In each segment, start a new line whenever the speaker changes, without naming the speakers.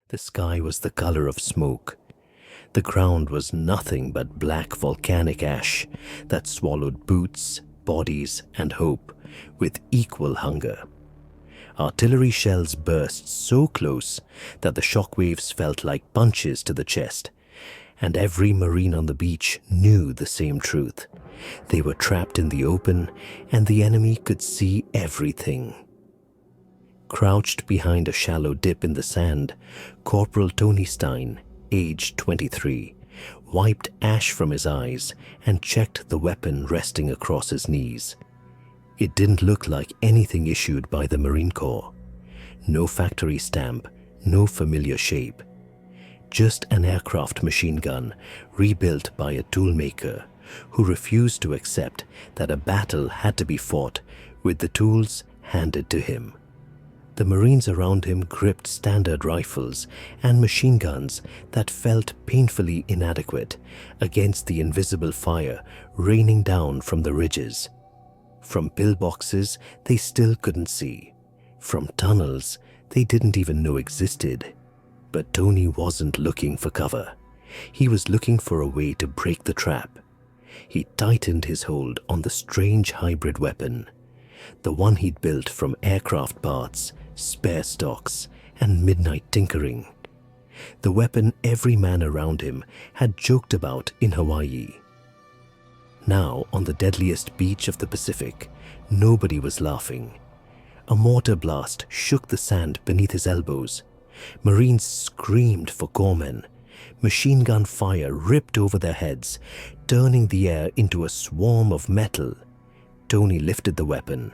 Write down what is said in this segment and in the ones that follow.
The sky was the color of smoke. The ground was nothing but black volcanic ash that swallowed boots, bodies, and hope with equal hunger. Artillery shells burst so close that the shockwaves felt like punches to the chest, and every Marine on the beach knew the same truth. They were trapped in the open, and the enemy could see everything. Crouched behind a shallow dip in the sand, Corporal Tony Stein, aged 23, wiped ash from his eyes and checked the weapon resting across his knees. It didn't look like anything issued by the Marine Corps. No factory stamp, no familiar shape. Just an aircraft machine gun rebuilt by a toolmaker who refused to accept that a battle had to be fought with the tools handed to him. The Marines around him gripped standard rifles and machine guns that felt painfully inadequate against the invisible fire raining down from the ridges. From pillboxes they still couldn't see. From tunnels they didn't even know existed. But Tony wasn't looking for cover. He was looking for a way to break the trap. He tightened his hold on the strange hybrid weapon, the one he'd built from aircraft parts, spare stocks, and midnight tinkering. The weapon every man around him had joked about in Hawaii. Now, on the deadliest beach of the Pacific, nobody was laughing. A mortar blast shook the sand beneath his elbows. Marines screamed for corpsmen. Machine gun fire ripped over their heads, turning the air into a swarm of metal. Tony lifted the weapon.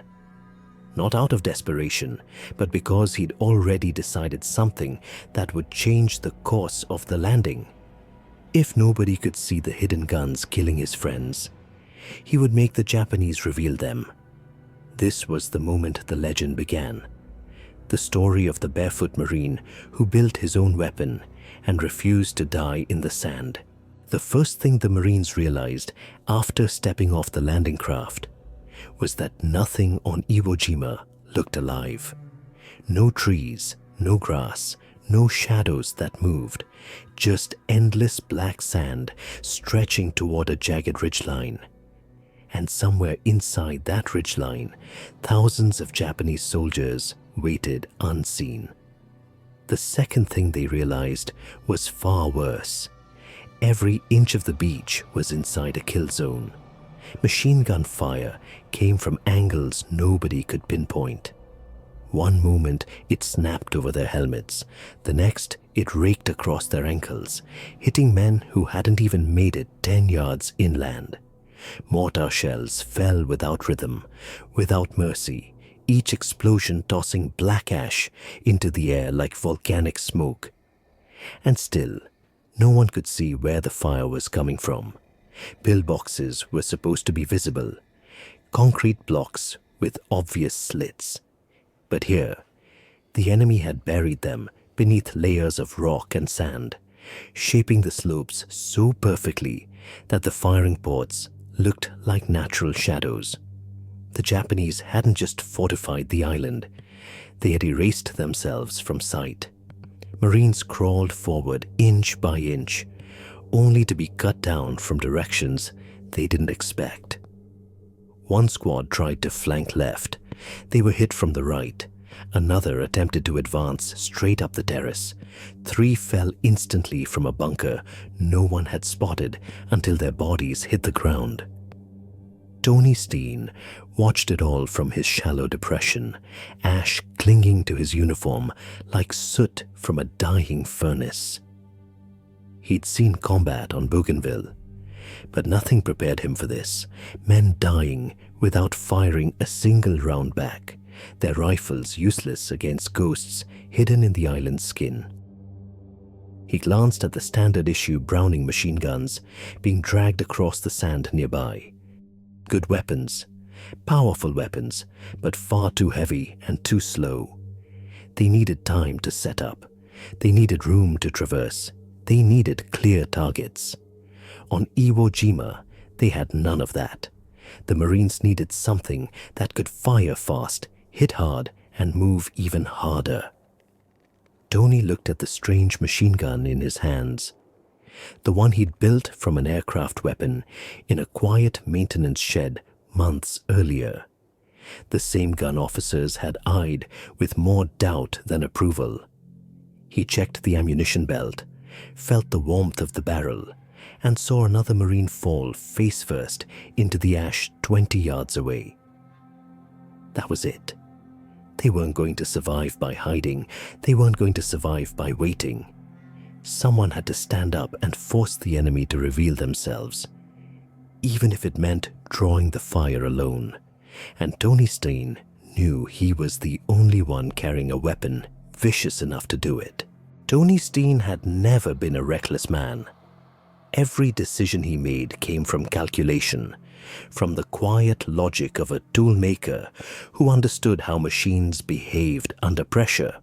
Not out of desperation, but because he'd already decided something that would change the course of the landing. If nobody could see the hidden guns killing his friends, he would make the Japanese reveal them. This was the moment the legend began. The story of the barefoot Marine who built his own weapon and refused to die in the sand. The first thing the Marines realized after stepping off the landing craft was that nothing on Iwo Jima looked alive. No trees, no grass, no shadows that moved, just endless black sand stretching toward a jagged ridgeline. And somewhere inside that ridgeline, thousands of Japanese soldiers waited unseen. The second thing they realized was far worse. Every inch of the beach was inside a kill zone. Machine gun fire came from angles nobody could pinpoint. One moment it snapped over their helmets, the next it raked across their ankles, hitting men who hadn't even made it 10 yards inland. Mortar shells fell without rhythm, without mercy, each explosion tossing black ash into the air like volcanic smoke. And still, no one could see where the fire was coming from. Pillboxes were supposed to be visible, concrete blocks with obvious slits. But here, the enemy had buried them beneath layers of rock and sand, shaping the slopes so perfectly that the firing ports looked like natural shadows. The Japanese hadn't just fortified the island, they had erased themselves from sight. Marines crawled forward inch by inch, only to be cut down from directions they didn't expect. One squad tried to flank left. They were hit from the right. Another attempted to advance straight up the terrace. 3 fell instantly from a bunker no one had spotted until their bodies hit the ground. Tony Stein watched it all from his shallow depression, ash clinging to his uniform like soot from a dying furnace. He'd seen combat on Bougainville, but nothing prepared him for this. Men dying without firing a single round back, their rifles useless against ghosts hidden in the island's skin. He glanced at the standard issue Browning machine guns being dragged across the sand nearby. Good weapons, powerful weapons, but far too heavy and too slow. They needed time to set up. They needed room to traverse. They needed clear targets. On Iwo Jima, they had none of that. The Marines needed something that could fire fast, hit hard, and move even harder. Tony looked at the strange machine gun in his hands. The one he'd built from an aircraft weapon in a quiet maintenance shed months earlier. The same gun officers had eyed with more doubt than approval. He checked the ammunition belt, felt the warmth of the barrel, and saw another Marine fall face first into the ash 20 yards away. That was it. They weren't going to survive by hiding. They weren't going to survive by waiting. Someone had to stand up and force the enemy to reveal themselves, even if it meant drawing the fire alone. And Tony Stein knew he was the only one carrying a weapon vicious enough to do it. Tony Stein had never been a reckless man. Every decision he made came from calculation, from the quiet logic of a toolmaker who understood how machines behaved under pressure.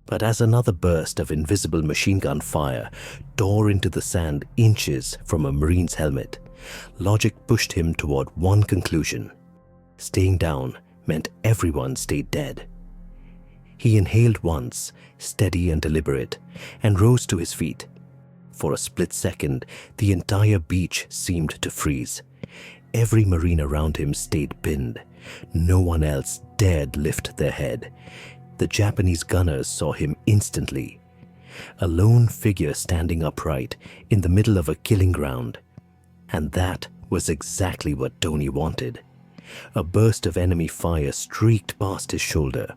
But as another burst of invisible machine gun fire tore into the sand inches from a Marine's helmet, logic pushed him toward one conclusion. Staying down meant everyone stayed dead. He inhaled once, steady and deliberate, and rose to his feet. For a split second, the entire beach seemed to freeze. Every Marine around him stayed pinned. No one else dared lift their head. The Japanese gunners saw him instantly. A lone figure standing upright in the middle of a killing ground. And that was exactly what Tony wanted. A burst of enemy fire streaked past his shoulder.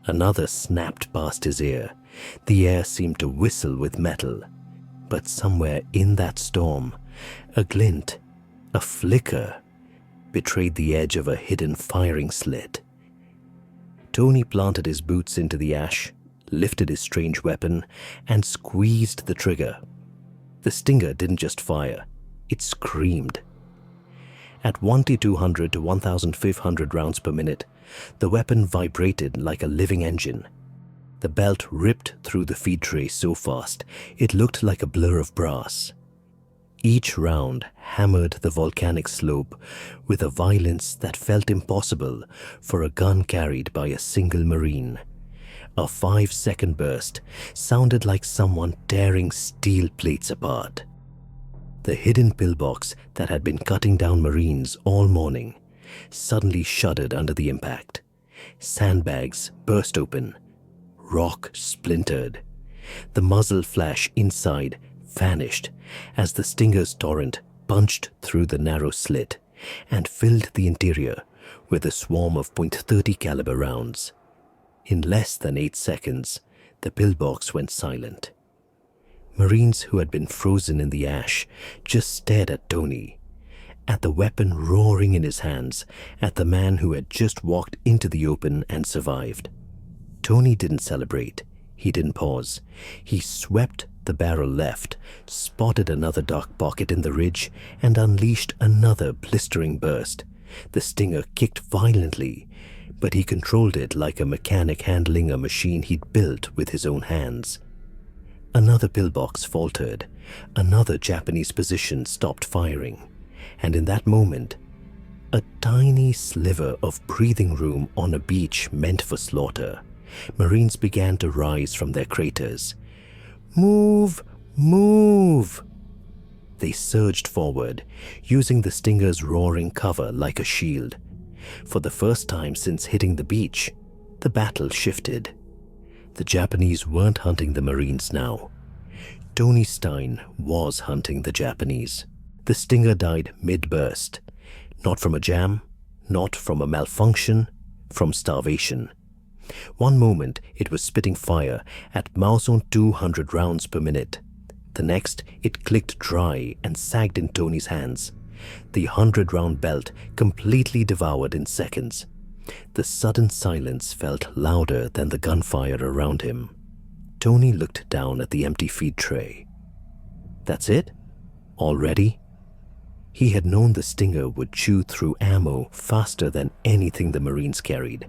Another snapped past his ear. The air seemed to whistle with metal. But somewhere in that storm, a glint, a flicker, betrayed the edge of a hidden firing slit. Tony planted his boots into the ash, lifted his strange weapon, and squeezed the trigger. The stinger didn't just fire, it screamed. At 1,200 to 1,500 rounds per minute, the weapon vibrated like a living engine. The belt ripped through the feed tray so fast, it looked like a blur of brass. Each round hammered the volcanic slope with a violence that felt impossible for a gun carried by a single Marine. A 5-second burst sounded like someone tearing steel plates apart. The hidden pillbox that had been cutting down Marines all morning suddenly shuddered under the impact. Sandbags burst open. Rock splintered. The muzzle flash inside vanished as the stinger's torrent punched through the narrow slit and filled the interior with a swarm of .30 caliber rounds. In less than 8 seconds, the pillbox went silent. Marines who had been frozen in the ash just stared at Tony, at the weapon roaring in his hands, at the man who had just walked into the open and survived. Tony didn't celebrate. He didn't pause. He swept the barrel left, spotted another dark pocket in the ridge, and unleashed another blistering burst. The stinger kicked violently, but he controlled it like a mechanic handling a machine he'd built with his own hands. Another pillbox faltered. Another Japanese position stopped firing. And in that moment, a tiny sliver of breathing room on a beach meant for slaughter, Marines began to rise from their craters. "Move! Move!" They surged forward, using the stinger's roaring cover like a shield. For the first time since hitting the beach, the battle shifted. The Japanese weren't hunting the Marines now. Tony Stein was hunting the Japanese. The stinger died mid-burst. Not from a jam, not from a malfunction, from starvation. One moment it was spitting fire at miles on 200 rounds per minute. The next it clicked dry and sagged in Tony's hands. The 100-round belt completely devoured in seconds. The sudden silence felt louder than the gunfire around him. Tony looked down at the empty feed tray. That's it? Already? He had known the stinger would chew through ammo faster than anything the Marines carried.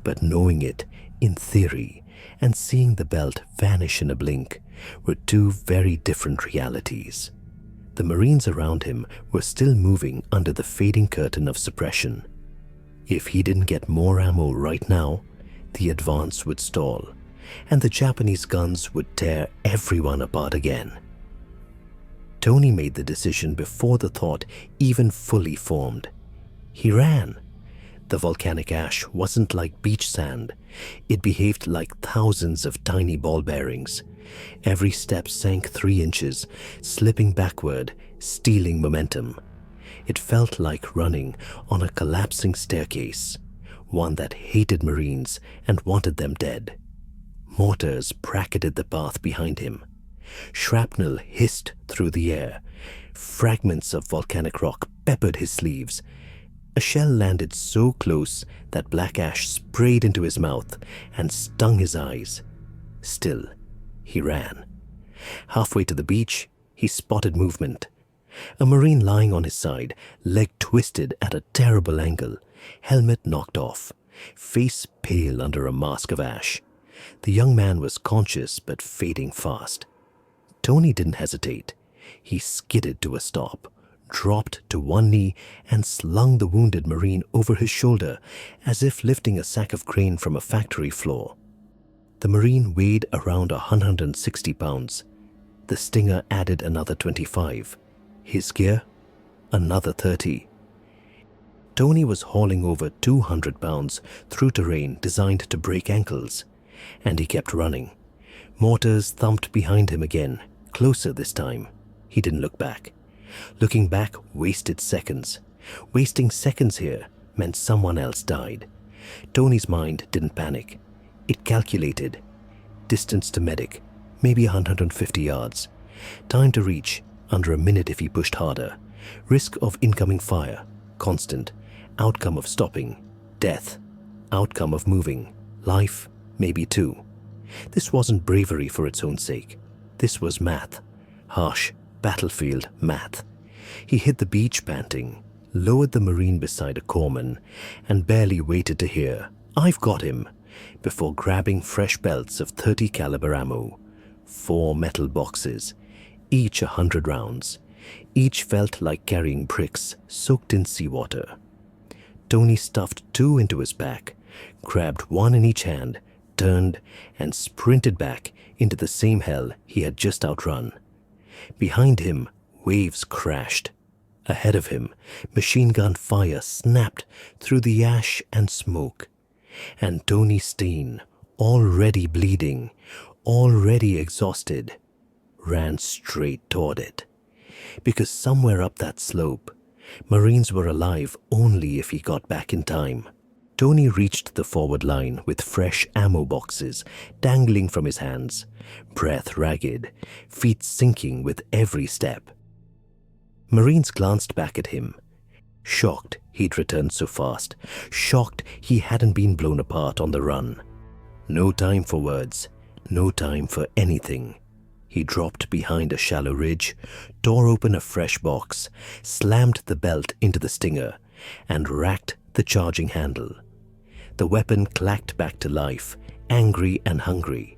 But knowing it, in theory, and seeing the belt vanish in a blink were two very different realities. The Marines around him were still moving under the fading curtain of suppression. If he didn't get more ammo right now, the advance would stall, and the Japanese guns would tear everyone apart again. Tony made the decision before the thought even fully formed. He ran. The volcanic ash wasn't like beach sand. It behaved like thousands of tiny ball bearings. Every step sank 3 inches, slipping backward, stealing momentum. It felt like running on a collapsing staircase, one that hated Marines and wanted them dead. Mortars bracketed the path behind him. Shrapnel hissed through the air. Fragments of volcanic rock peppered his sleeves. A shell landed so close that black ash sprayed into his mouth and stung his eyes. Still, he ran. Halfway to the beach, he spotted movement. A Marine lying on his side, leg twisted at a terrible angle, helmet knocked off, face pale under a mask of ash. The young man was conscious but fading fast. Tony didn't hesitate. He skidded to a stop, dropped to one knee, and slung the wounded Marine over his shoulder as if lifting a sack of grain from a factory floor. The Marine weighed around 160 pounds. The stinger added another 25. His gear? Another 30. Tony was hauling over 200 pounds through terrain designed to break ankles, and he kept running. Mortars thumped behind him again, closer this time. He didn't look back. Looking back wasted seconds. Wasting seconds here meant someone else died. Tony's mind didn't panic. It calculated. Distance to medic, maybe 150 yards. Time to reach, under a minute if he pushed harder. Risk of incoming fire, constant. Outcome of stopping, death. Outcome of moving, life, maybe 2. This wasn't bravery for its own sake. This was math. Harsh, battlefield math. He hit the beach panting, lowered the Marine beside a corpsman, and barely waited to hear, "I've got him," before grabbing fresh belts of 30 caliber ammo. 4 metal boxes, each 100 rounds. Each felt like carrying bricks soaked in seawater. Tony stuffed 2 into his pack, grabbed 1 in each hand, turned, and sprinted back into the same hell he had just outrun. Behind him, waves crashed. Ahead of him, machine gun fire snapped through the ash and smoke. And Tony Stein, already bleeding, already exhausted, ran straight toward it. Because somewhere up that slope, Marines were alive only if he got back in time. Tony reached the forward line with fresh ammo boxes dangling from his hands, breath ragged, feet sinking with every step. Marines glanced back at him, shocked he'd returned so fast, shocked he hadn't been blown apart on the run. No time for words, no time for anything. He dropped behind a shallow ridge, tore open a fresh box, slammed the belt into the stinger, and racked the charging handle. The weapon clacked back to life, angry and hungry.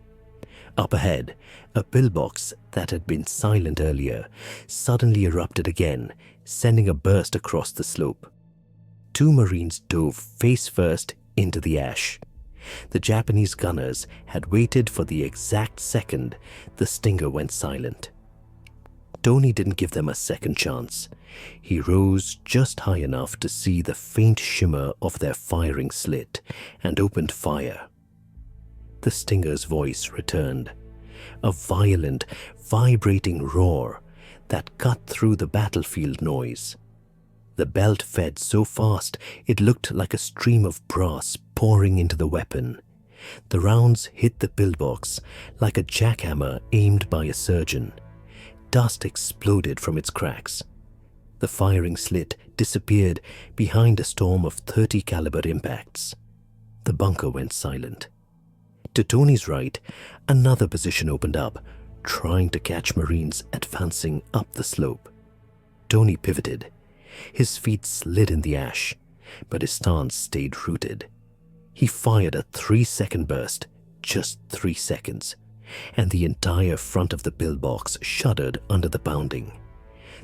Up ahead, a pillbox that had been silent earlier suddenly erupted again, sending a burst across the slope. 2 Marines dove face first into the ash. The Japanese gunners had waited for the exact second the stinger went silent. Tony didn't give them a second chance. He rose just high enough to see the faint shimmer of their firing slit and opened fire. The stinger's voice returned, a violent, vibrating roar that cut through the battlefield noise. The belt fed so fast it looked like a stream of brass pouring into the weapon. The rounds hit the pillbox like a jackhammer aimed by a surgeon. Dust exploded from its cracks. The firing slit disappeared behind a storm of 30 caliber impacts. The bunker went silent. To Tony's right, another position opened up, trying to catch Marines advancing up the slope. Tony pivoted. His feet slid in the ash, but his stance stayed rooted. He fired a 3-second burst, just 3 seconds, and the entire front of the pillbox shuddered under the pounding.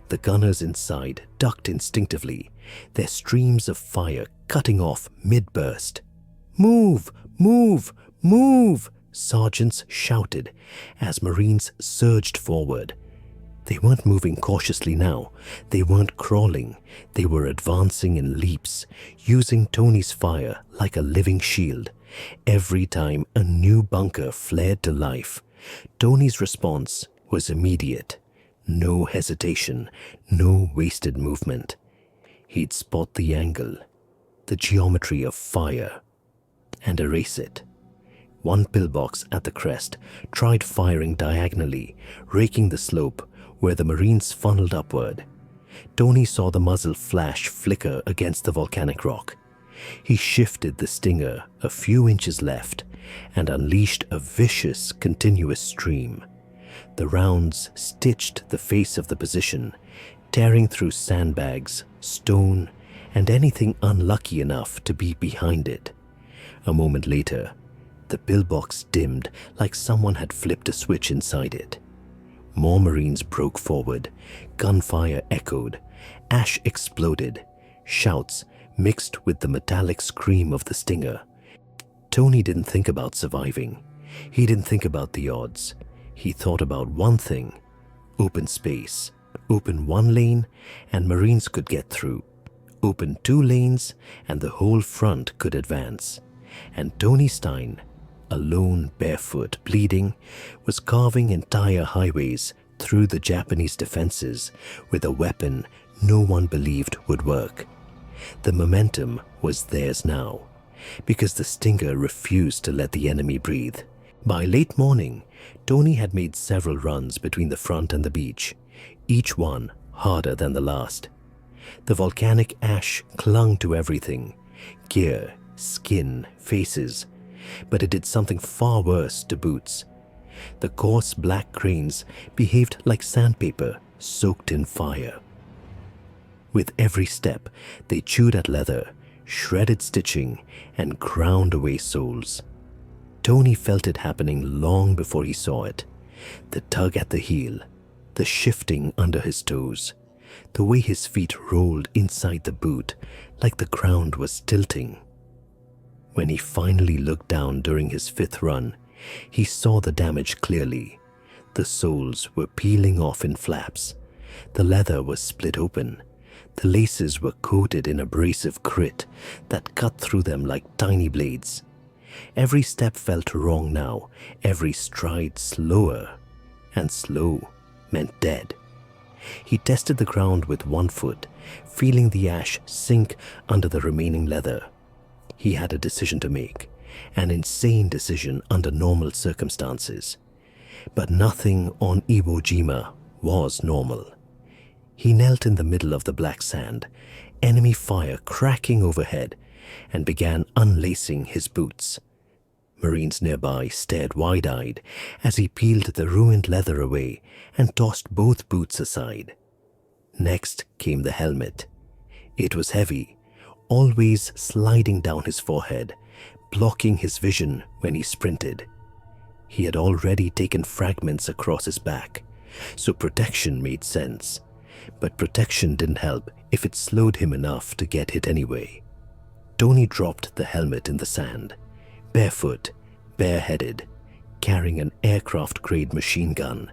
The gunners inside ducked instinctively, their streams of fire cutting off mid-burst. "Move! Move! Move!" Sergeants shouted as Marines surged forward. They weren't moving cautiously now. They weren't crawling. They were advancing in leaps, using Tony's fire like a living shield. Every time a new bunker flared to life, Tony's response was immediate. No hesitation, no wasted movement. He'd spot the angle, the geometry of fire, and erase it. One pillbox at the crest tried firing diagonally, raking the slope where the Marines funneled upward. Tony saw the muzzle flash flicker against the volcanic rock. He shifted the stinger a few inches left and unleashed a vicious, continuous stream. The rounds stitched the face of the position, tearing through sandbags, stone, and anything unlucky enough to be behind it. A moment later, the pillbox dimmed like someone had flipped a switch inside it. More Marines broke forward. Gunfire echoed. Ash exploded. Shouts mixed with the metallic scream of the stinger. Tony didn't think about surviving. He didn't think about the odds. He thought about one thing: open space. Open one lane and Marines could get through. Open two lanes and the whole front could advance. And Tony Stein, alone, barefoot, bleeding, was carving entire highways through the Japanese defenses with a weapon no one believed would work. The momentum was theirs now, because the stinger refused to let the enemy breathe. By late morning, Tony had made several runs between the front and the beach, each one harder than the last. The volcanic ash clung to everything: gear, skin, faces. But it did something far worse to boots. The coarse black grains behaved like sandpaper soaked in fire. With every step, they chewed at leather, shredded stitching, and ground away soles. Tony felt it happening long before he saw it. The tug at the heel, the shifting under his toes, the way his feet rolled inside the boot like the ground was tilting. When he finally looked down during his fifth run, he saw the damage clearly. The soles were peeling off in flaps. The leather was split open. The laces were coated in abrasive grit that cut through them like tiny blades. Every step felt wrong now, every stride slower, and slow meant dead. He tested the ground with one foot, feeling the ash sink under the remaining leather. He had a decision to make, an insane decision under normal circumstances. But nothing on Iwo Jima was normal. He knelt in the middle of the black sand, enemy fire cracking overhead, and began unlacing his boots. Marines nearby stared wide-eyed as he peeled the ruined leather away and tossed both boots aside. Next came the helmet. It was heavy, always sliding down his forehead, blocking his vision when he sprinted. He had already taken fragments across his back, so protection made sense. But protection didn't help if it slowed him enough to get hit anyway. Tony dropped the helmet in the sand, barefoot, bareheaded, carrying an aircraft-grade machine gun.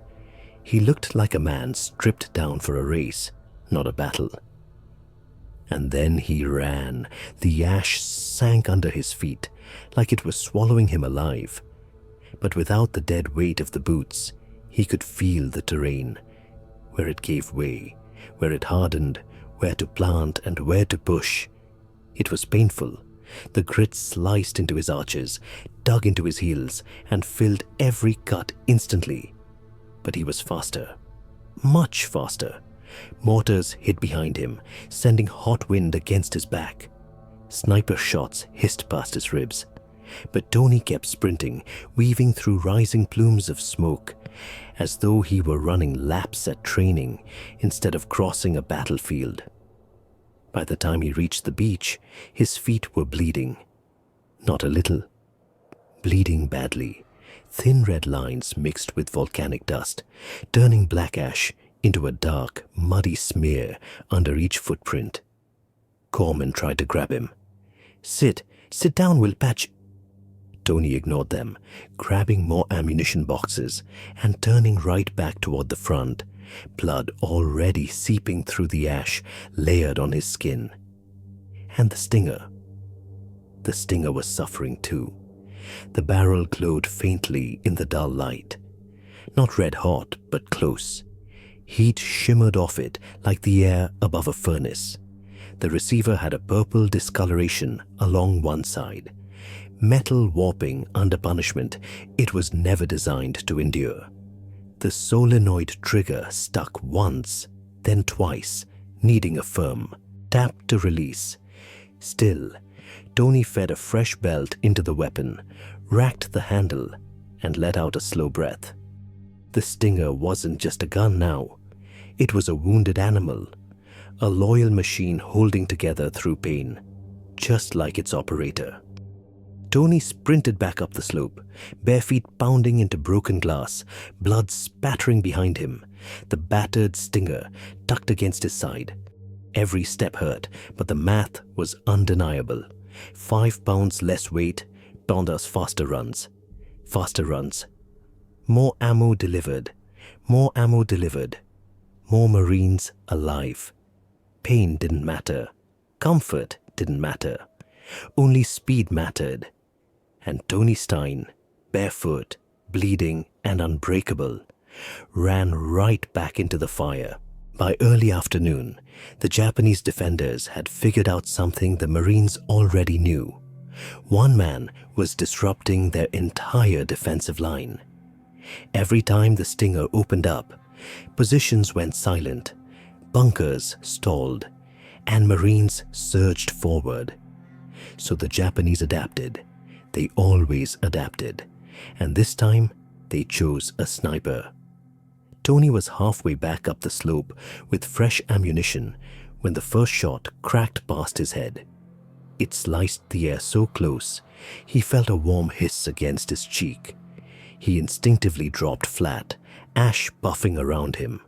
He looked like a man stripped down for a race, not a battle. And then he ran. The ash sank under his feet, like it was swallowing him alive. But without the dead weight of the boots, he could feel the terrain, where it gave way, where it hardened, where to plant and where to push. It was painful. The grit sliced into his arches, dug into his heels, and filled every cut instantly. But he was faster, much faster. Mortars hid behind him, sending hot wind against his back. Sniper shots hissed past his ribs. But Tony kept sprinting, weaving through rising plumes of smoke, as though he were running laps at training instead of crossing a battlefield. By the time he reached the beach, his feet were bleeding. Not a little. Bleeding badly. Thin red lines mixed with volcanic dust, turning black ash into a dark, muddy smear under each footprint. Corpsman tried to grab him. Sit down, we'll patch. Tony ignored them, grabbing more ammunition boxes and turning right back toward the front, blood already seeping through the ash layered on his skin. And the stinger. The stinger was suffering too. The barrel glowed faintly in the dull light. Not red hot, but close. Heat shimmered off it like the air above a furnace. The receiver had a purple discoloration along one side. Metal warping under punishment it was never designed to endure. The solenoid trigger stuck once, then twice, needing a firm tap to release. Still, Tony fed a fresh belt into the weapon, racked the handle, and let out a slow breath. The stinger wasn't just a gun now. It was a wounded animal, a loyal machine holding together through pain, just like its operator. Tony sprinted back up the slope, bare feet pounding into broken glass, blood spattering behind him, the battered stinger tucked against his side. Every step hurt, but the math was undeniable. 5 pounds less weight brought us faster runs. Faster runs. More ammo delivered. More ammo delivered. More Marines alive. Pain didn't matter. Comfort didn't matter. Only speed mattered. And Tony Stein, barefoot, bleeding and unbreakable, ran right back into the fire. By early afternoon, the Japanese defenders had figured out something the Marines already knew. One man was disrupting their entire defensive line. Every time the stinger opened up, positions went silent, bunkers stalled, and Marines surged forward. So the Japanese adapted. They always adapted, and this time they chose a sniper. Tony was halfway back up the slope with fresh ammunition when the first shot cracked past his head. It sliced the air so close, he felt a warm hiss against his cheek. He instinctively dropped flat, ash puffing around him.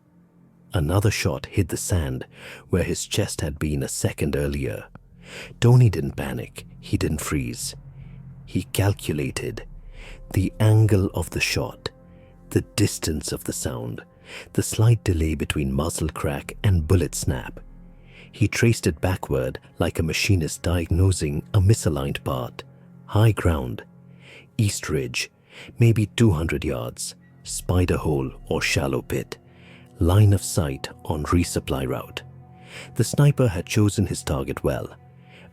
Another shot hit the sand where his chest had been a second earlier. Tony didn't panic, he didn't freeze. He calculated the angle of the shot, the distance of the sound, the slight delay between muzzle crack and bullet snap. He traced it backward like a machinist diagnosing a misaligned part. High ground, east ridge, maybe 200 yards, spider hole or shallow pit, line of sight on resupply route. The sniper had chosen his target well.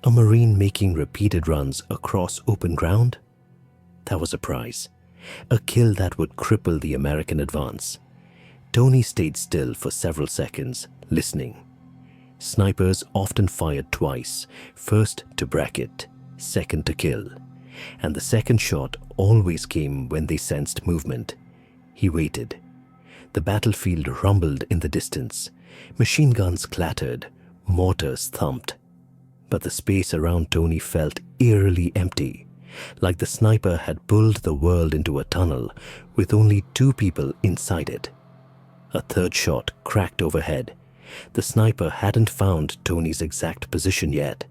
A Marine making repeated runs across open ground? That was a prize. A kill that would cripple the American advance. Tony stayed still for several seconds, listening. Snipers often fired twice, first to bracket, second to kill. And the second shot always came when they sensed movement. He waited. The battlefield rumbled in the distance. Machine guns clattered, mortars thumped. But the space around Tony felt eerily empty, like the sniper had pulled the world into a tunnel with only 2 people inside it. A third shot cracked overhead. The sniper hadn't found Tony's exact position yet.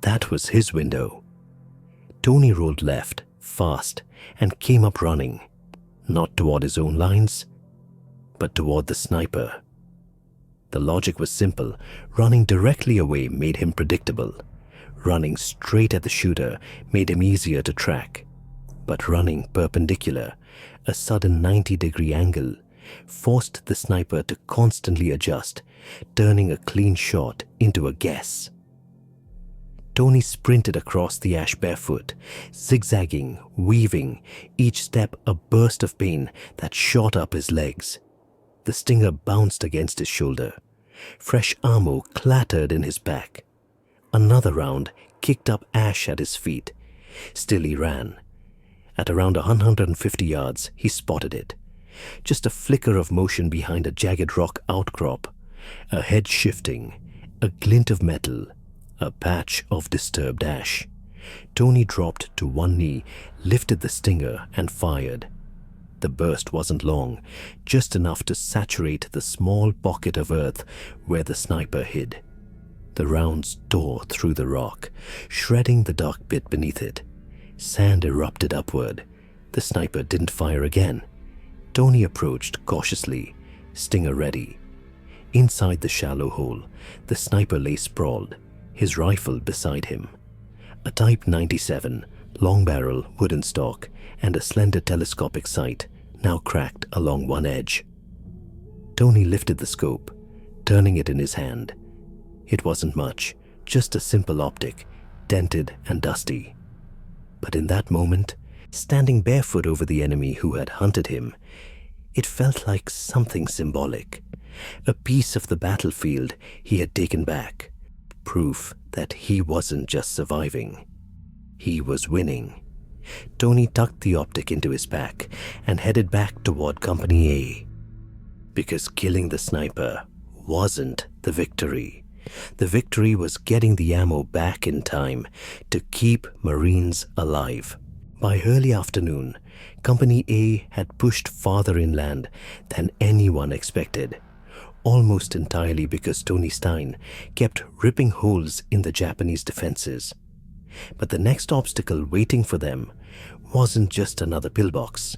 That was his window. Tony rolled left, fast, and came up running, not toward his own lines, but toward the sniper. The logic was simple. Running directly away made him predictable. Running straight at the shooter made him easier to track. But running perpendicular, a sudden 90-degree angle, forced the sniper to constantly adjust, turning a clean shot into a guess. Tony sprinted across the ash barefoot, zigzagging, weaving, each step a burst of pain that shot up his legs. The stinger bounced against his shoulder. Fresh ammo clattered in his back. Another round kicked up ash at his feet. Still he ran. At around 150 yards, he spotted it. Just a flicker of motion behind a jagged rock outcrop. A head shifting, a glint of metal, a patch of disturbed ash. Tony dropped to one knee, lifted the stinger, and fired. The burst wasn't long, just enough to saturate the small pocket of earth where the sniper hid. The rounds tore through the rock, shredding the dark pit beneath it. Sand erupted upward. The sniper didn't fire again. Tony approached cautiously, stinger ready. Inside the shallow hole, the sniper lay sprawled, his rifle beside him. A Type 97, long barrel, wooden stock, and a slender telescopic sight now cracked along one edge. Tony lifted the scope, turning it in his hand. It wasn't much, just a simple optic, dented and dusty. But in that moment, standing barefoot over the enemy who had hunted him, it felt like something symbolic. A piece of the battlefield he had taken back. Proof that he wasn't just surviving. He was winning. Tony tucked the optic into his pack and headed back toward Company A. Because killing the sniper wasn't the victory. The victory was getting the ammo back in time to keep Marines alive. By early afternoon, Company A had pushed farther inland than anyone expected, almost entirely because Tony Stein kept ripping holes in the Japanese defenses. But the next obstacle waiting for them wasn't just another pillbox.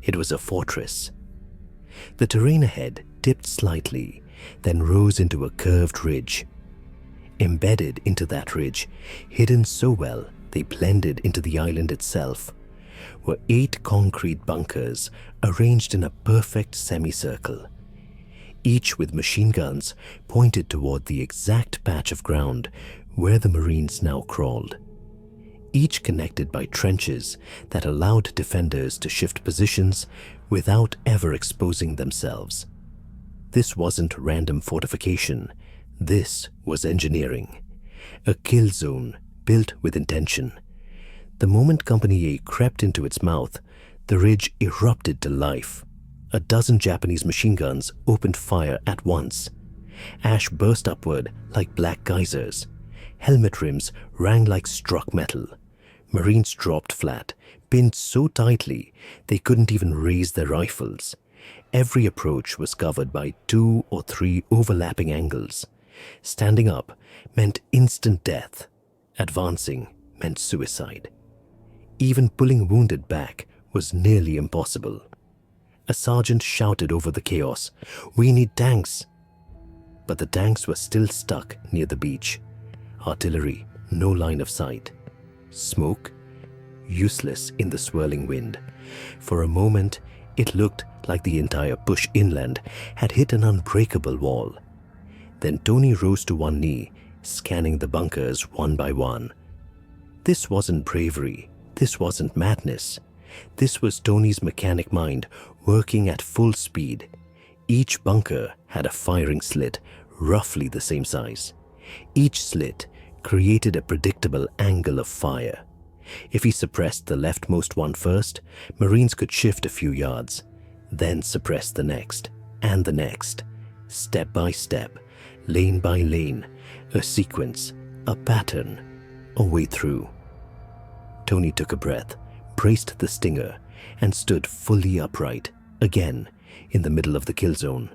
It was a fortress. The terrain ahead dipped slightly, then rose into a curved ridge. Embedded into that ridge, hidden so well they blended into the island itself, were 8 concrete bunkers arranged in a perfect semicircle, each with machine guns pointed toward the exact patch of ground where the Marines now crawled, each connected by trenches that allowed defenders to shift positions without ever exposing themselves. This wasn't random fortification. This was engineering. A kill zone built with intention. The moment Company A crept into its mouth, the ridge erupted to life. A dozen Japanese machine guns opened fire at once. Ash burst upward like black geysers. Helmet rims rang like struck metal. Marines dropped flat, pinned so tightly they couldn't even raise their rifles. Every approach was covered by 2 or 3 overlapping angles. Standing up meant instant death. Advancing meant suicide. Even pulling wounded back was nearly impossible. A sergeant shouted over the chaos, "We need tanks!" But the tanks were still stuck near the beach. Artillery, no line of sight. Smoke, useless in the swirling wind. For a moment, it looked like the entire push inland had hit an unbreakable wall. Then Tony rose to one knee, scanning the bunkers one by one. This wasn't bravery. This wasn't madness. This was Tony's mechanic mind working at full speed. Each bunker had a firing slit roughly the same size. Each slit created a predictable angle of fire. If he suppressed the leftmost one first, Marines could shift a few yards, then suppress the next, and the next, step by step, lane by lane, a sequence, a pattern, a way through. Tony took a breath, braced the stinger, and stood fully upright, again, in the middle of the kill zone.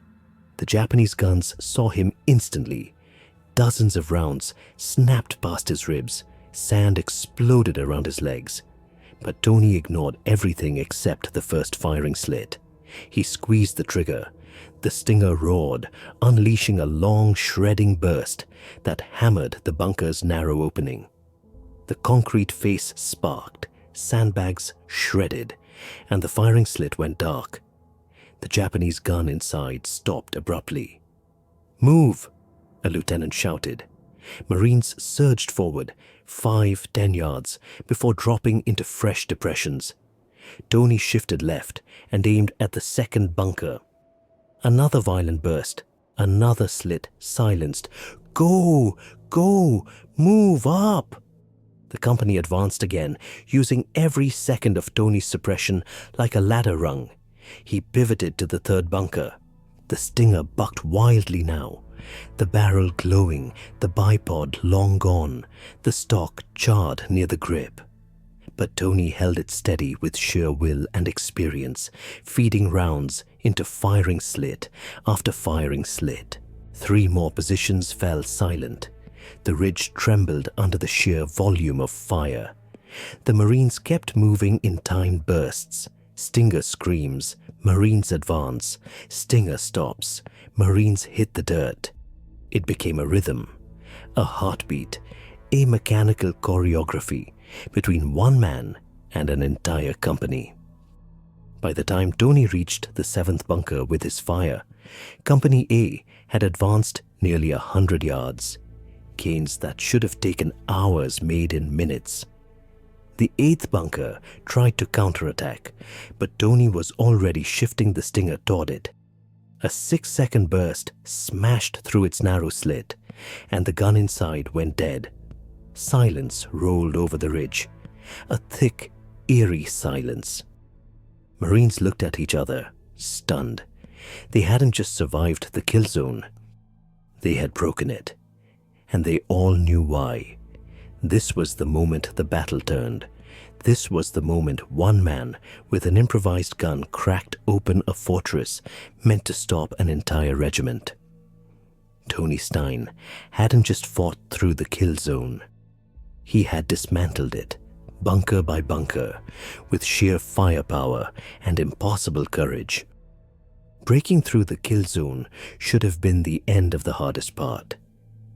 The Japanese guns saw him instantly. Dozens of rounds snapped past his ribs. Sand exploded around his legs. But Tony ignored everything except the first firing slit. He squeezed the trigger. The stinger roared, unleashing a long, shredding burst that hammered the bunker's narrow opening. The concrete face sparked, sandbags shredded, and the firing slit went dark. The Japanese gun inside stopped abruptly. "Move!" a lieutenant shouted. Marines surged forward, 5-10 yards, before dropping into fresh depressions. Tony shifted left and aimed at the second bunker. Another violent burst, another slit silenced. "Go! Go! Move up!" The company advanced again, using every second of Tony's suppression like a ladder rung. He pivoted to the third bunker. The stinger bucked wildly now, the barrel glowing, the bipod long gone, the stock charred near the grip. But Tony held it steady with sheer will and experience, feeding rounds into firing slit after firing slit. 3 more positions fell silent. The ridge trembled under the sheer volume of fire. The Marines kept moving in timed bursts. Stinger screams, Marines advance, Stinger stops, Marines hit the dirt. It became a rhythm, a heartbeat, a mechanical choreography between one man and an entire company. By the time Tony reached the 7th bunker with his fire, Company A had advanced nearly 100 yards, gains that should have taken hours made in minutes. The 8th bunker tried to counterattack, but Tony was already shifting the Stinger toward it. A 6-second burst smashed through its narrow slit, and the gun inside went dead. Silence rolled over the ridge, a thick, eerie silence. Marines looked at each other, stunned. They hadn't just survived the kill zone, they had broken it. And they all knew why. This was the moment the battle turned. This was the moment one man with an improvised gun cracked open a fortress meant to stop an entire regiment. Tony Stein hadn't just fought through the kill zone. He had dismantled it, bunker by bunker, with sheer firepower and impossible courage. Breaking through the kill zone should have been the end of the hardest part.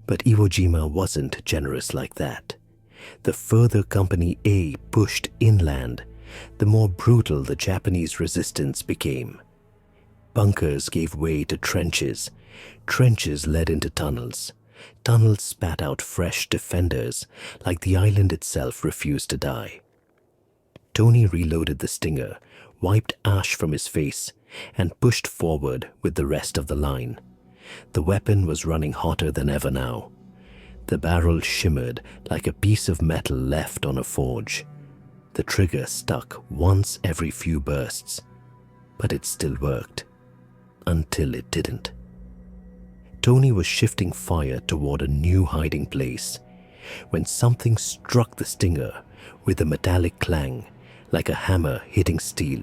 But Iwo Jima wasn't generous like that. The further Company A pushed inland, the more brutal the Japanese resistance became. Bunkers gave way to trenches. Trenches led into tunnels. Tunnels spat out fresh defenders, like the island itself refused to die. Tony reloaded the Stinger, wiped ash from his face, and pushed forward with the rest of the line. The weapon was running hotter than ever now. The barrel shimmered like a piece of metal left on a forge. The trigger stuck once every few bursts, but it still worked. Until it didn't. Tony was shifting fire toward a new hiding place when something struck the Stinger with a metallic clang, like a hammer hitting steel.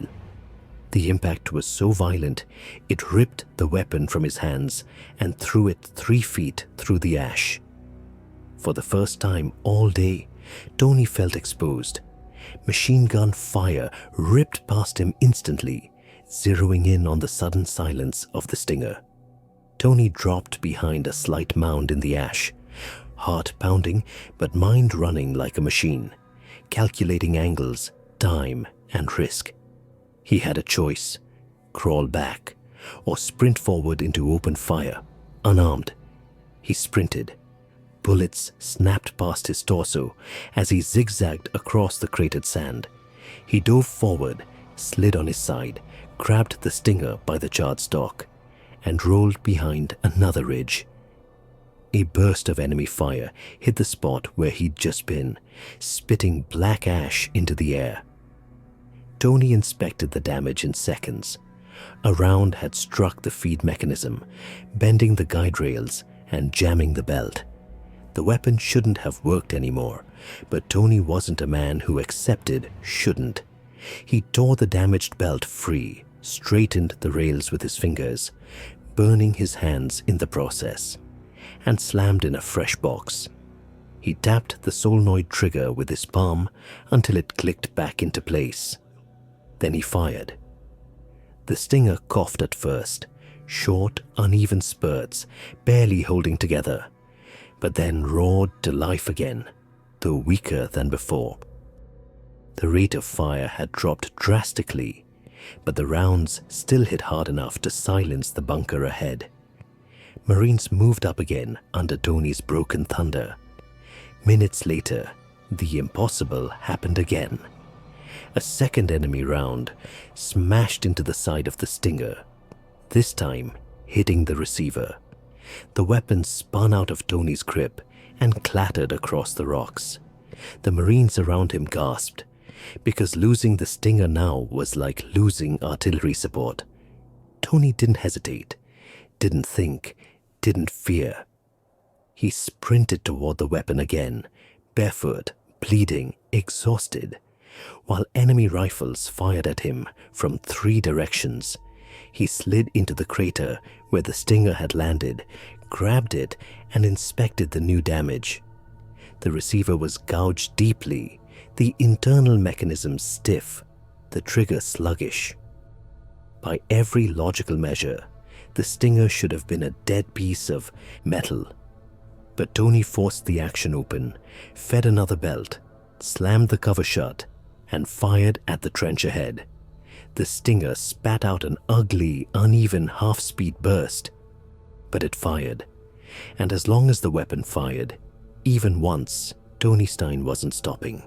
The impact was so violent, it ripped the weapon from his hands and threw it 3 feet through the ash. For the first time all day, Tony felt exposed. Machine gun fire ripped past him instantly, zeroing in on the sudden silence of the Stinger. Tony dropped behind a slight mound in the ash, heart pounding but mind running like a machine, calculating angles, time, and risk. He had a choice: crawl back or sprint forward into open fire, unarmed. He sprinted. Bullets snapped past his torso as he zigzagged across the cratered sand. He dove forward, slid on his side, grabbed the Stinger by the charred stalk, and rolled behind another ridge. A burst of enemy fire hit the spot where he'd just been, spitting black ash into the air. Tony inspected the damage in seconds. A round had struck the feed mechanism, bending the guide rails and jamming the belt. The weapon shouldn't have worked anymore, but Tony wasn't a man who accepted shouldn't. He tore the damaged belt free, straightened the rails with his fingers, burning his hands in the process, and slammed in a fresh box. He tapped the solenoid trigger with his palm until it clicked back into place. Then he fired. The Stinger coughed at first, short, uneven spurts, barely holding together, but then roared to life again, though weaker than before. The rate of fire had dropped drastically, but the rounds still hit hard enough to silence the bunker ahead. Marines moved up again under Tony's broken thunder. Minutes later, the impossible happened again. A second enemy round smashed into the side of the Stinger, this time hitting the receiver. The weapon spun out of Tony's grip and clattered across the rocks. The Marines around him gasped, because losing the Stinger now was like losing artillery support. Tony didn't hesitate, didn't think, didn't fear. He sprinted toward the weapon again, barefoot, bleeding, exhausted, while enemy rifles fired at him from 3 directions. He slid into the crater where the Stinger had landed, grabbed it, and inspected the new damage. The receiver was gouged deeply, The internal mechanism stiff, the trigger sluggish. By every logical measure, the stinger should have been a dead piece of metal. But Tony forced the action open, fed another belt, slammed the cover shut, and fired at the trench ahead. The stinger spat out an ugly, uneven half-speed burst. But it fired, and as long as the weapon fired, even once, Tony Stein wasn't stopping.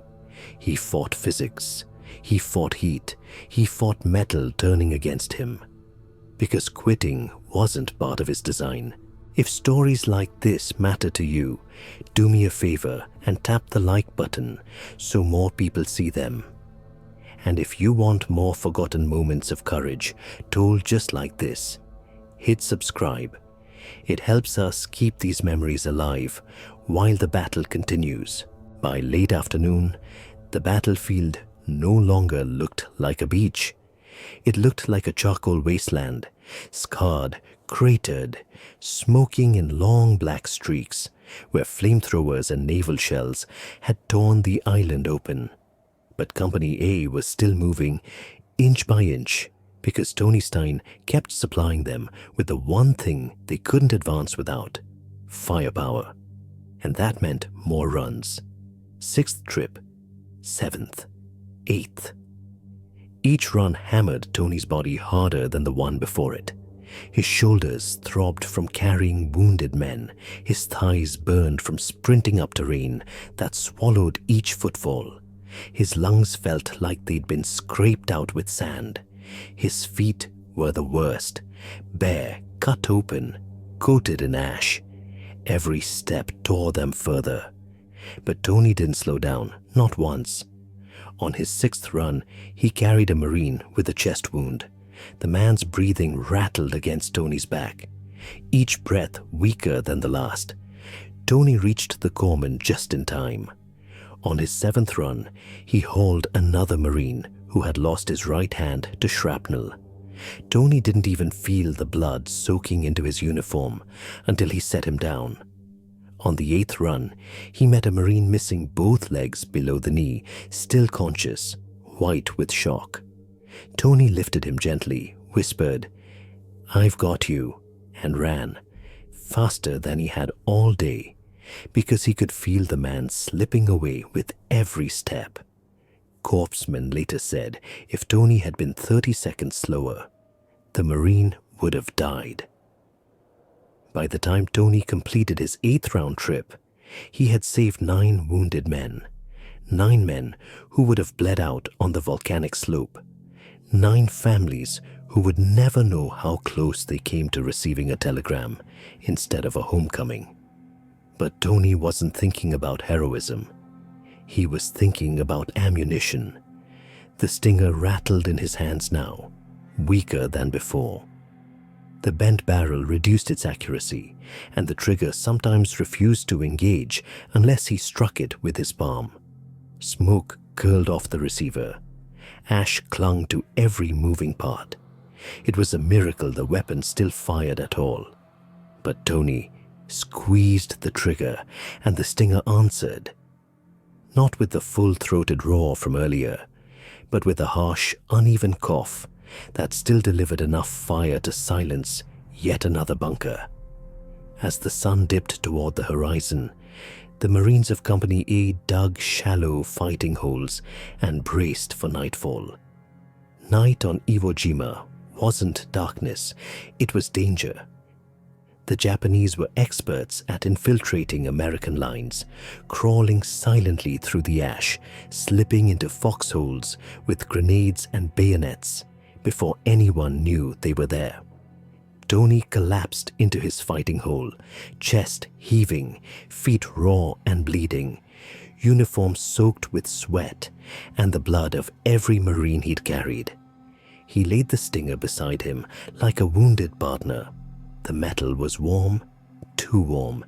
He fought physics, he fought heat, he fought metal turning against him. Because quitting wasn't part of his design. If stories like this matter to you, do me a favor and tap the like button so more people see them. And if you want more forgotten moments of courage told just like this, hit subscribe. It helps us keep these memories alive while the battle continues. By late afternoon, the battlefield no longer looked like a beach. It looked like a charcoal wasteland, scarred, cratered, smoking in long black streaks, where flamethrowers and naval shells had torn the island open. But Company A was still moving inch by inch because Tony Stein kept supplying them with the one thing they couldn't advance without: firepower. And that meant more runs. 6th trip, 7th, 8th. Each run hammered Tony's body harder than the one before it. His shoulders throbbed from carrying wounded men. His thighs burned from sprinting up terrain that swallowed each footfall. His lungs felt like they'd been scraped out with sand. His feet were the worst, bare, cut open, coated in ash. Every step tore them further. But Tony didn't slow down, not once. On his 6th run, he carried a Marine with a chest wound. The man's breathing rattled against Tony's back, each breath weaker than the last. Tony reached the corpsman just in time. On his 7th run, he hauled another Marine who had lost his right hand to shrapnel. Tony didn't even feel the blood soaking into his uniform until he set him down. On the 8th run, he met a Marine missing both legs below the knee, still conscious, white with shock. Tony lifted him gently, whispered, "I've got you," and ran, faster than he had all day, because he could feel the man slipping away with every step. Corpsman later said if Tony had been 30 seconds slower, the Marine would have died. By the time Tony completed his 8th round trip, he had saved 9 wounded men. 9 men who would have bled out on the volcanic slope. 9 families who would never know how close they came to receiving a telegram instead of a homecoming. But Tony wasn't thinking about heroism. He was thinking about ammunition. The stinger rattled in his hands now, weaker than before. The bent barrel reduced its accuracy, and the trigger sometimes refused to engage unless he struck it with his palm. Smoke curled off the receiver. Ash clung to every moving part. It was a miracle the weapon still fired at all. But Tony squeezed the trigger, and the stinger answered. Not with the full-throated roar from earlier, but with a harsh, uneven cough that still delivered enough fire to silence yet another bunker. As the sun dipped toward the horizon, the Marines of Company A dug shallow fighting holes and braced for nightfall. Night on Iwo Jima wasn't darkness, it was danger. The Japanese were experts at infiltrating American lines, crawling silently through the ash, slipping into foxholes with grenades and bayonets before anyone knew they were there. Tony collapsed into his fighting hole, chest heaving, feet raw and bleeding, uniform soaked with sweat and the blood of every Marine he'd carried. He laid the stinger beside him like a wounded partner. The metal was warm, too warm,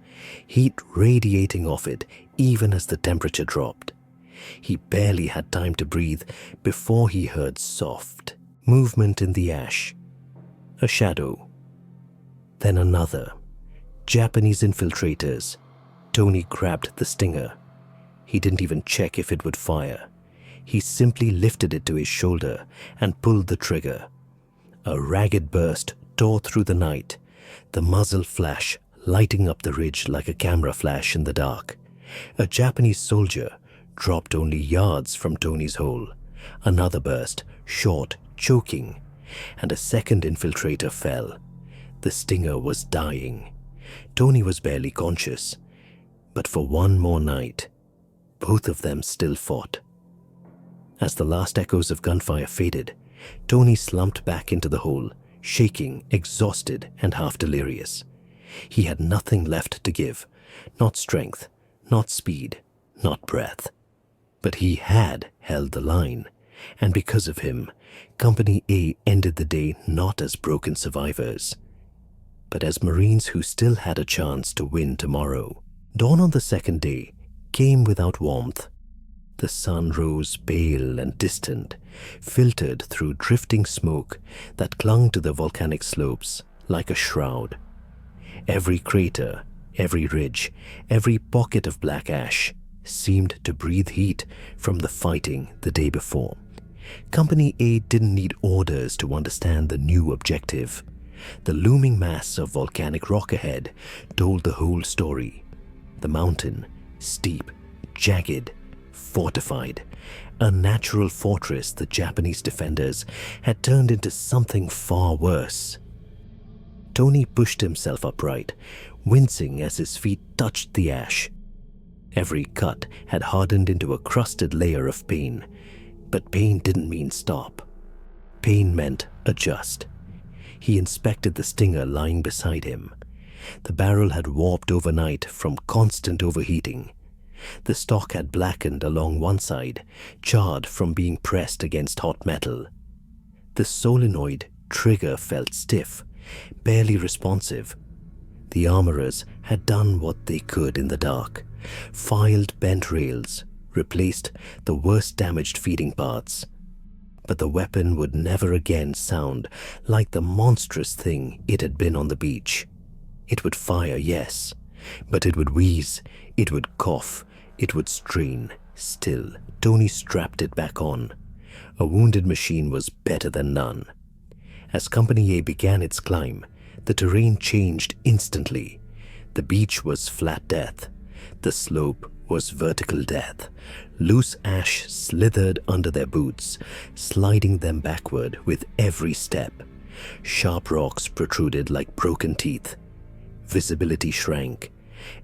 heat radiating off it even as the temperature dropped. He barely had time to breathe before he heard soft movement in the ash. A shadow. Then another. Japanese infiltrators. Tony grabbed the stinger. He didn't even check if it would fire. He simply lifted it to his shoulder and pulled the trigger. A ragged burst tore through the night, the muzzle flash lighting up the ridge like a camera flash in the dark. A Japanese soldier dropped only yards from Tony's hole. Another burst, short, choking, and a second infiltrator fell. The stinger was dying. Tony was barely conscious, but for one more night, both of them still fought. As the last echoes of gunfire faded, Tony slumped back into the hole, shaking, exhausted, and half delirious. He had nothing left to give, not strength, not speed, not breath. But he had held the line, and because of him, Company A ended the day not as broken survivors, but as Marines who still had a chance to win tomorrow. Dawn on the second day came without warmth. The sun rose pale and distant, filtered through drifting smoke that clung to the volcanic slopes like a shroud. Every crater, every ridge, every pocket of black ash seemed to breathe heat from the fighting the day before. Company A didn't need orders to understand the new objective. The looming mass of volcanic rock ahead told the whole story. The mountain, steep, jagged, fortified, a natural fortress the Japanese defenders had turned into something far worse. Tony pushed himself upright, wincing as his feet touched the ash. Every cut had hardened into a crusted layer of pain, but pain didn't mean stop. Pain meant adjust. He inspected the stinger lying beside him. The barrel had warped overnight from constant overheating. The stock had blackened along one side, charred from being pressed against hot metal. The solenoid trigger felt stiff, barely responsive. The armorers had done what they could in the dark, filed bent rails, replaced the worst damaged feeding parts. But the weapon would never again sound like the monstrous thing it had been on the beach. It would fire, yes, but it would wheeze, it would cough, it would strain. Still, Tony strapped it back on. A wounded machine was better than none. As Company A began its climb, the terrain changed instantly. The beach was flat death. The slope was vertical death. Loose ash slithered under their boots, sliding them backward with every step. Sharp rocks protruded like broken teeth. Visibility shrank.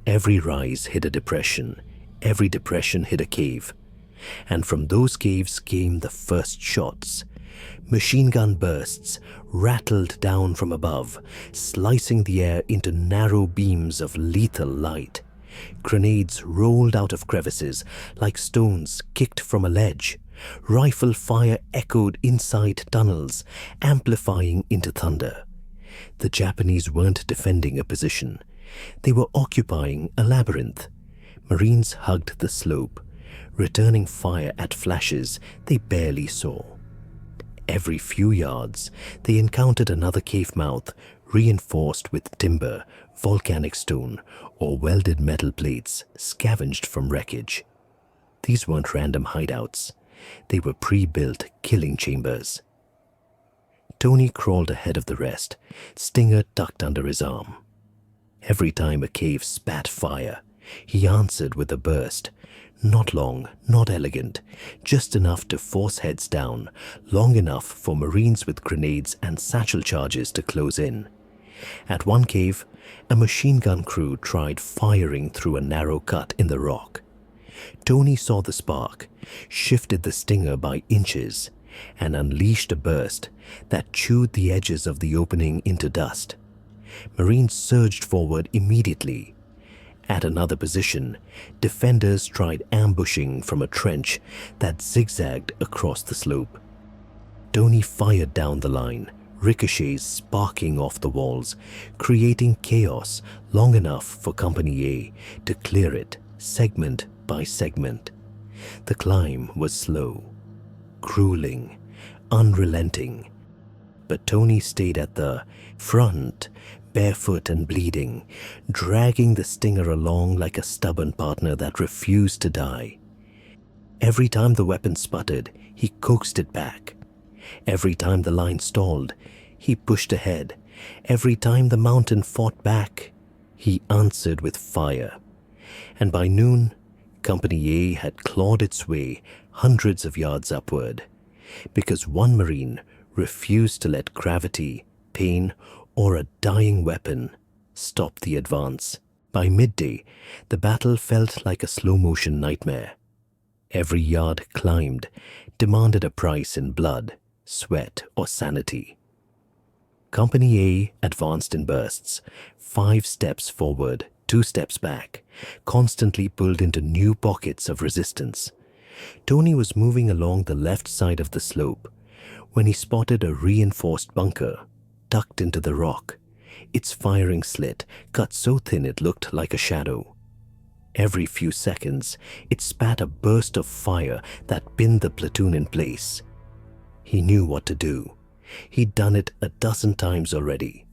Every rise hid a depression. Every depression hid a cave. And from those caves came the first shots. Machine gun bursts rattled down from above, slicing the air into narrow beams of lethal light. Grenades rolled out of crevices like stones kicked from a ledge. Rifle fire echoed inside tunnels, amplifying into thunder. The Japanese weren't defending a position. They were occupying a labyrinth. Marines hugged the slope, returning fire at flashes they barely saw. Every few yards, they encountered another cave mouth reinforced with timber, volcanic stone, or welded metal plates scavenged from wreckage. These weren't random hideouts. They were pre-built killing chambers. Tony crawled ahead of the rest, stinger tucked under his arm. Every time a cave spat fire, he answered with a burst. Not long, not elegant, just enough to force heads down, long enough for Marines with grenades and satchel charges to close in. At one cave, a machine gun crew tried firing through a narrow cut in the rock. Tony saw the spark, shifted the stinger by inches, and unleashed a burst that chewed the edges of the opening into dust. Marines surged forward immediately. At another position, defenders tried ambushing from a trench that zigzagged across the slope. Tony fired down the line, ricochets sparking off the walls, creating chaos long enough for Company A to clear it segment by segment. The climb was slow, grueling, unrelenting, but Tony stayed at the front, barefoot and bleeding, dragging the stinger along like a stubborn partner that refused to die. Every time the weapon sputtered, he coaxed it back. Every time the line stalled, he pushed ahead. Every time the mountain fought back, he answered with fire. And by noon, Company A had clawed its way hundreds of yards upward, because one Marine refused to let gravity, pain, or a dying weapon stop the advance. By midday, the battle felt like a slow-motion nightmare. Every yard climbed demanded a price in blood, sweat, or sanity. Company A advanced in bursts, 5 steps forward, 2 steps back, constantly pulled into new pockets of resistance. Tony was moving along the left side of the slope when he spotted a reinforced bunker tucked into the rock, its firing slit cut so thin it looked like a shadow. Every few seconds, it spat a burst of fire that pinned the platoon in place. He knew what to do. He'd done it a dozen times already.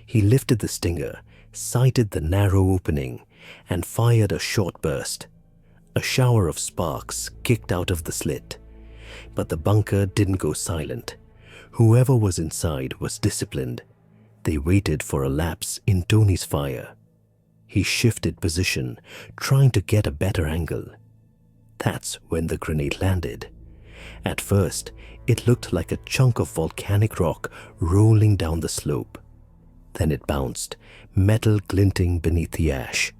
He lifted the stinger, sighted the narrow opening, and fired a short burst. A shower of sparks kicked out of the slit. But the bunker didn't go silent. Whoever was inside was disciplined. They waited for a lapse in Tony's fire. He shifted position, trying to get a better angle. That's when the grenade landed. At first, it looked like a chunk of volcanic rock rolling down the slope. Then it bounced, metal glinting beneath the ash.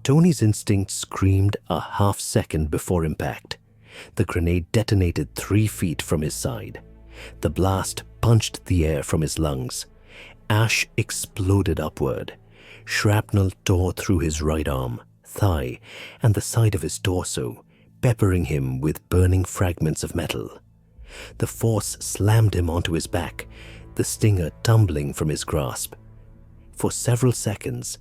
Tony's instinct screamed a half-second before impact. The grenade detonated 3 feet from his side. The blast punched the air from his lungs. Ash exploded upward. Shrapnel tore through his right arm, thigh, and the side of his torso, peppering him with burning fragments of metal. The force slammed him onto his back, the stinger tumbling from his grasp. For several seconds,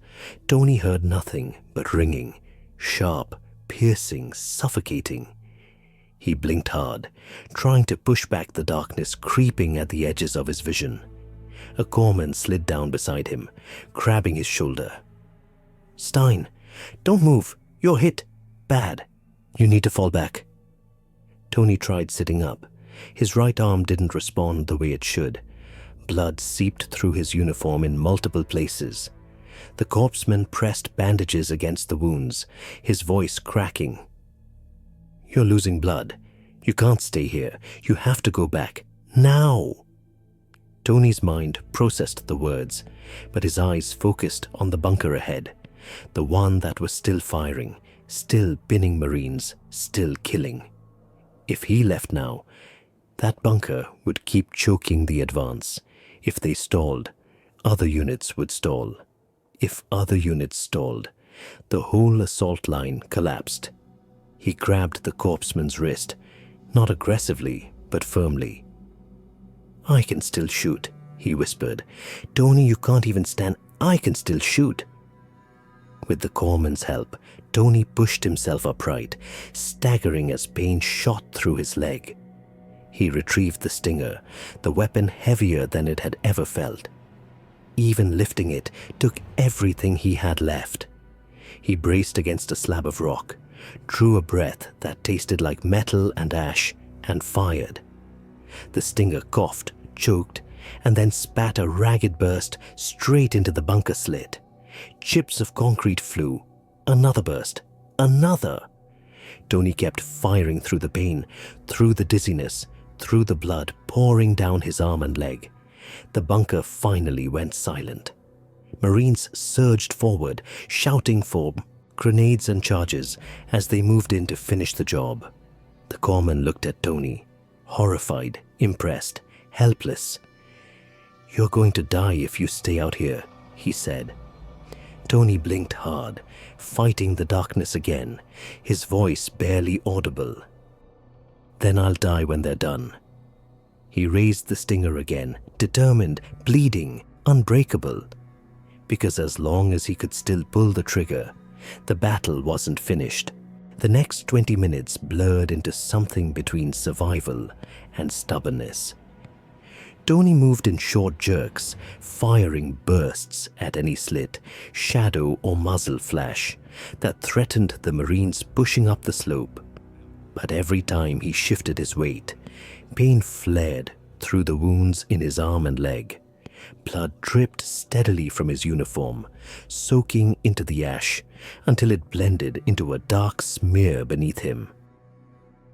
Tony heard nothing but ringing, sharp, piercing, suffocating. He blinked hard, trying to push back the darkness creeping at the edges of his vision. A corpsman slid down beside him, grabbing his shoulder. "Stein, don't move. You're hit. Bad. You need to fall back." Tony tried sitting up. His right arm didn't respond the way it should. Blood seeped through his uniform in multiple places. The corpsman pressed bandages against the wounds, his voice cracking. "You're losing blood. You can't stay here. You have to go back. Now!" Tony's mind processed the words, but his eyes focused on the bunker ahead, the one that was still firing, still pinning Marines, still killing. If he left now, that bunker would keep choking the advance. If they stalled, other units would stall. If other units stalled, the whole assault line collapsed. He grabbed the corpsman's wrist, not aggressively, but firmly. "I can still shoot," he whispered. "Tony, you can't even stand. I can still shoot." With the corpsman's help, Tony pushed himself upright, staggering as pain shot through his leg. He retrieved the stinger, the weapon heavier than it had ever felt. Even lifting it took everything he had left. He braced against a slab of rock, drew a breath that tasted like metal and ash, and fired. The stinger coughed, choked, and then spat a ragged burst straight into the bunker slit. Chips of concrete flew. Another burst. Another. Tony kept firing through the pain, through the dizziness, through the blood pouring down his arm and leg. The bunker finally went silent. Marines surged forward, shouting for grenades and charges as they moved in to finish the job. The corpsman looked at Tony, horrified, impressed, helpless. "You're going to die if you stay out here," he said. Tony blinked hard, fighting the darkness again, his voice barely audible. "Then I'll die when they're done." He raised the stinger again, determined, bleeding, unbreakable. Because as long as he could still pull the trigger, the battle wasn't finished. The next 20 minutes blurred into something between survival and stubbornness. Tony moved in short jerks, firing bursts at any slit, shadow or muzzle flash that threatened the Marines pushing up the slope. But every time he shifted his weight, pain flared through the wounds in his arm and leg. Blood dripped steadily from his uniform, soaking into the ash until it blended into a dark smear beneath him.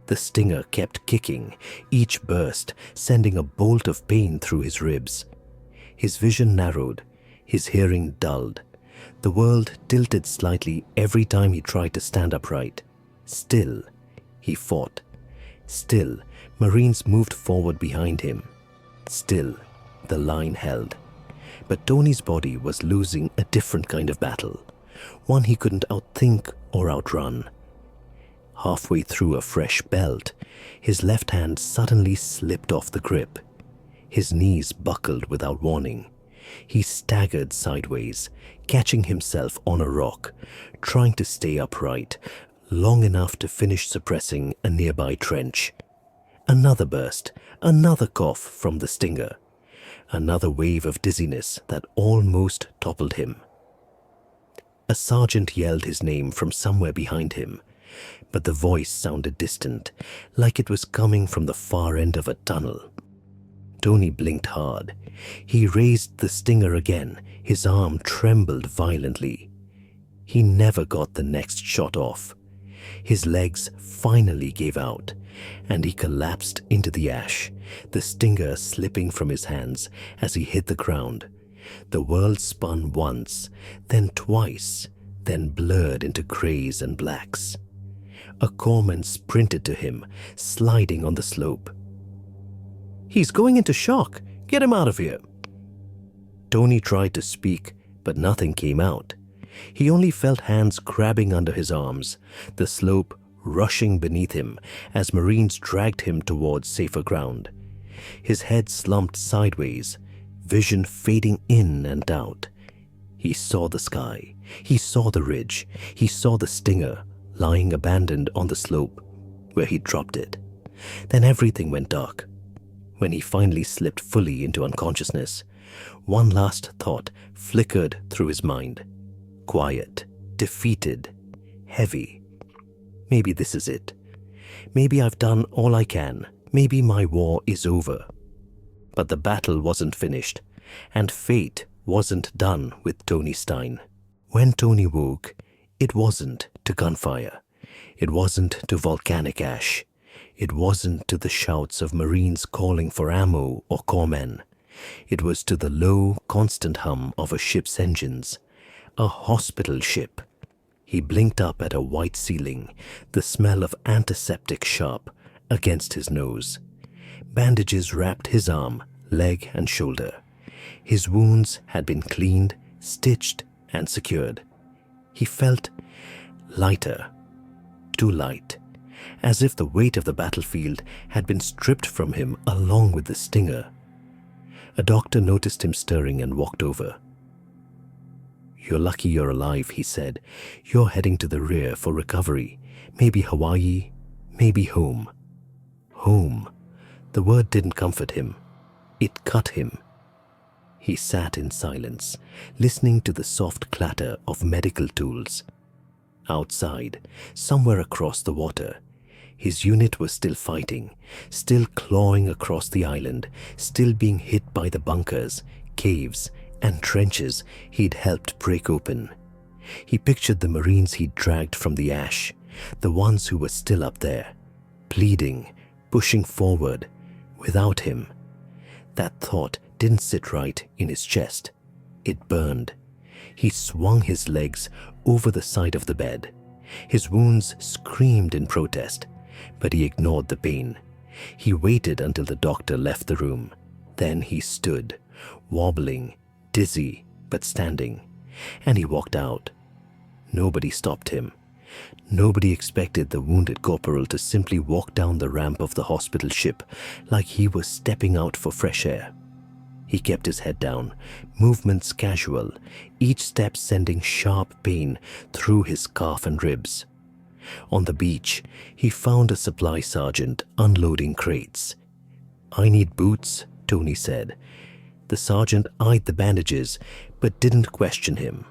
The stinger kept kicking, each burst sending a bolt of pain through his ribs. His vision narrowed, his hearing dulled. The world tilted slightly every time he tried to stand upright. Still, he fought. Still, Marines moved forward behind him. Still, the line held. But Tony's body was losing a different kind of battle, one he couldn't outthink or outrun. Halfway through a fresh belt, his left hand suddenly slipped off the grip. His knees buckled without warning. He staggered sideways, catching himself on a rock, trying to stay upright, long enough to finish suppressing a nearby trench. Another burst, another cough from the stinger, another wave of dizziness that almost toppled him. A sergeant yelled his name from somewhere behind him, but the voice sounded distant, like it was coming from the far end of a tunnel. Tony blinked hard. He raised the stinger again. His arm trembled violently. He never got the next shot off. His legs finally gave out, and he collapsed into the ash, the stinger slipping from his hands as he hit the ground. The world spun once, then twice, then blurred into grays and blacks. A corpsman sprinted to him, sliding on the slope. "He's going into shock. Get him out of here." Tony tried to speak, but nothing came out. He only felt hands grabbing under his arms, the slope rushing beneath him as Marines dragged him towards safer ground. His head slumped sideways, vision fading in and out. He saw the sky. He saw the ridge. He saw the stinger lying abandoned on the slope where he dropped it. Then everything went dark. When he finally slipped fully into unconsciousness, one last thought flickered through his mind. Quiet, defeated, heavy. Maybe this is it. Maybe I've done all I can. Maybe my war is over. But the battle wasn't finished, and fate wasn't done with Tony Stein. When Tony woke, it wasn't to gunfire. It wasn't to volcanic ash. It wasn't to the shouts of Marines calling for ammo or corpsmen. It was to the low, constant hum of a ship's engines. A hospital ship. He blinked up at a white ceiling, the smell of antiseptic sharp against his nose. Bandages wrapped his arm, leg, and shoulder. His wounds had been cleaned, stitched, and secured. He felt lighter, too light, as if the weight of the battlefield had been stripped from him along with the stinger. A doctor noticed him stirring and walked over. "You're lucky you're alive," he said. "You're heading to the rear for recovery. Maybe Hawaii, maybe home." Home. The word didn't comfort him. It cut him. He sat in silence, listening to the soft clatter of medical tools. Outside, somewhere across the water, his unit was still fighting, still clawing across the island, still being hit by the bunkers, caves, and trenches he'd helped break open. He pictured the Marines he'd dragged from the ash, the ones who were still up there, pleading, pushing forward, without him. That thought didn't sit right in his chest. It burned. He swung his legs over the side of the bed. His wounds screamed in protest, but he ignored the pain. He waited until the doctor left the room. Then he stood, wobbling, dizzy but standing, and he walked out. Nobody stopped him. Nobody expected the wounded corporal to simply walk down the ramp of the hospital ship like he was stepping out for fresh air. He kept his head down, movements casual, each step sending sharp pain through his calf and ribs. On the beach, he found a supply sergeant unloading crates. "I need boots," Tony said. The sergeant eyed the bandages, but didn't question him.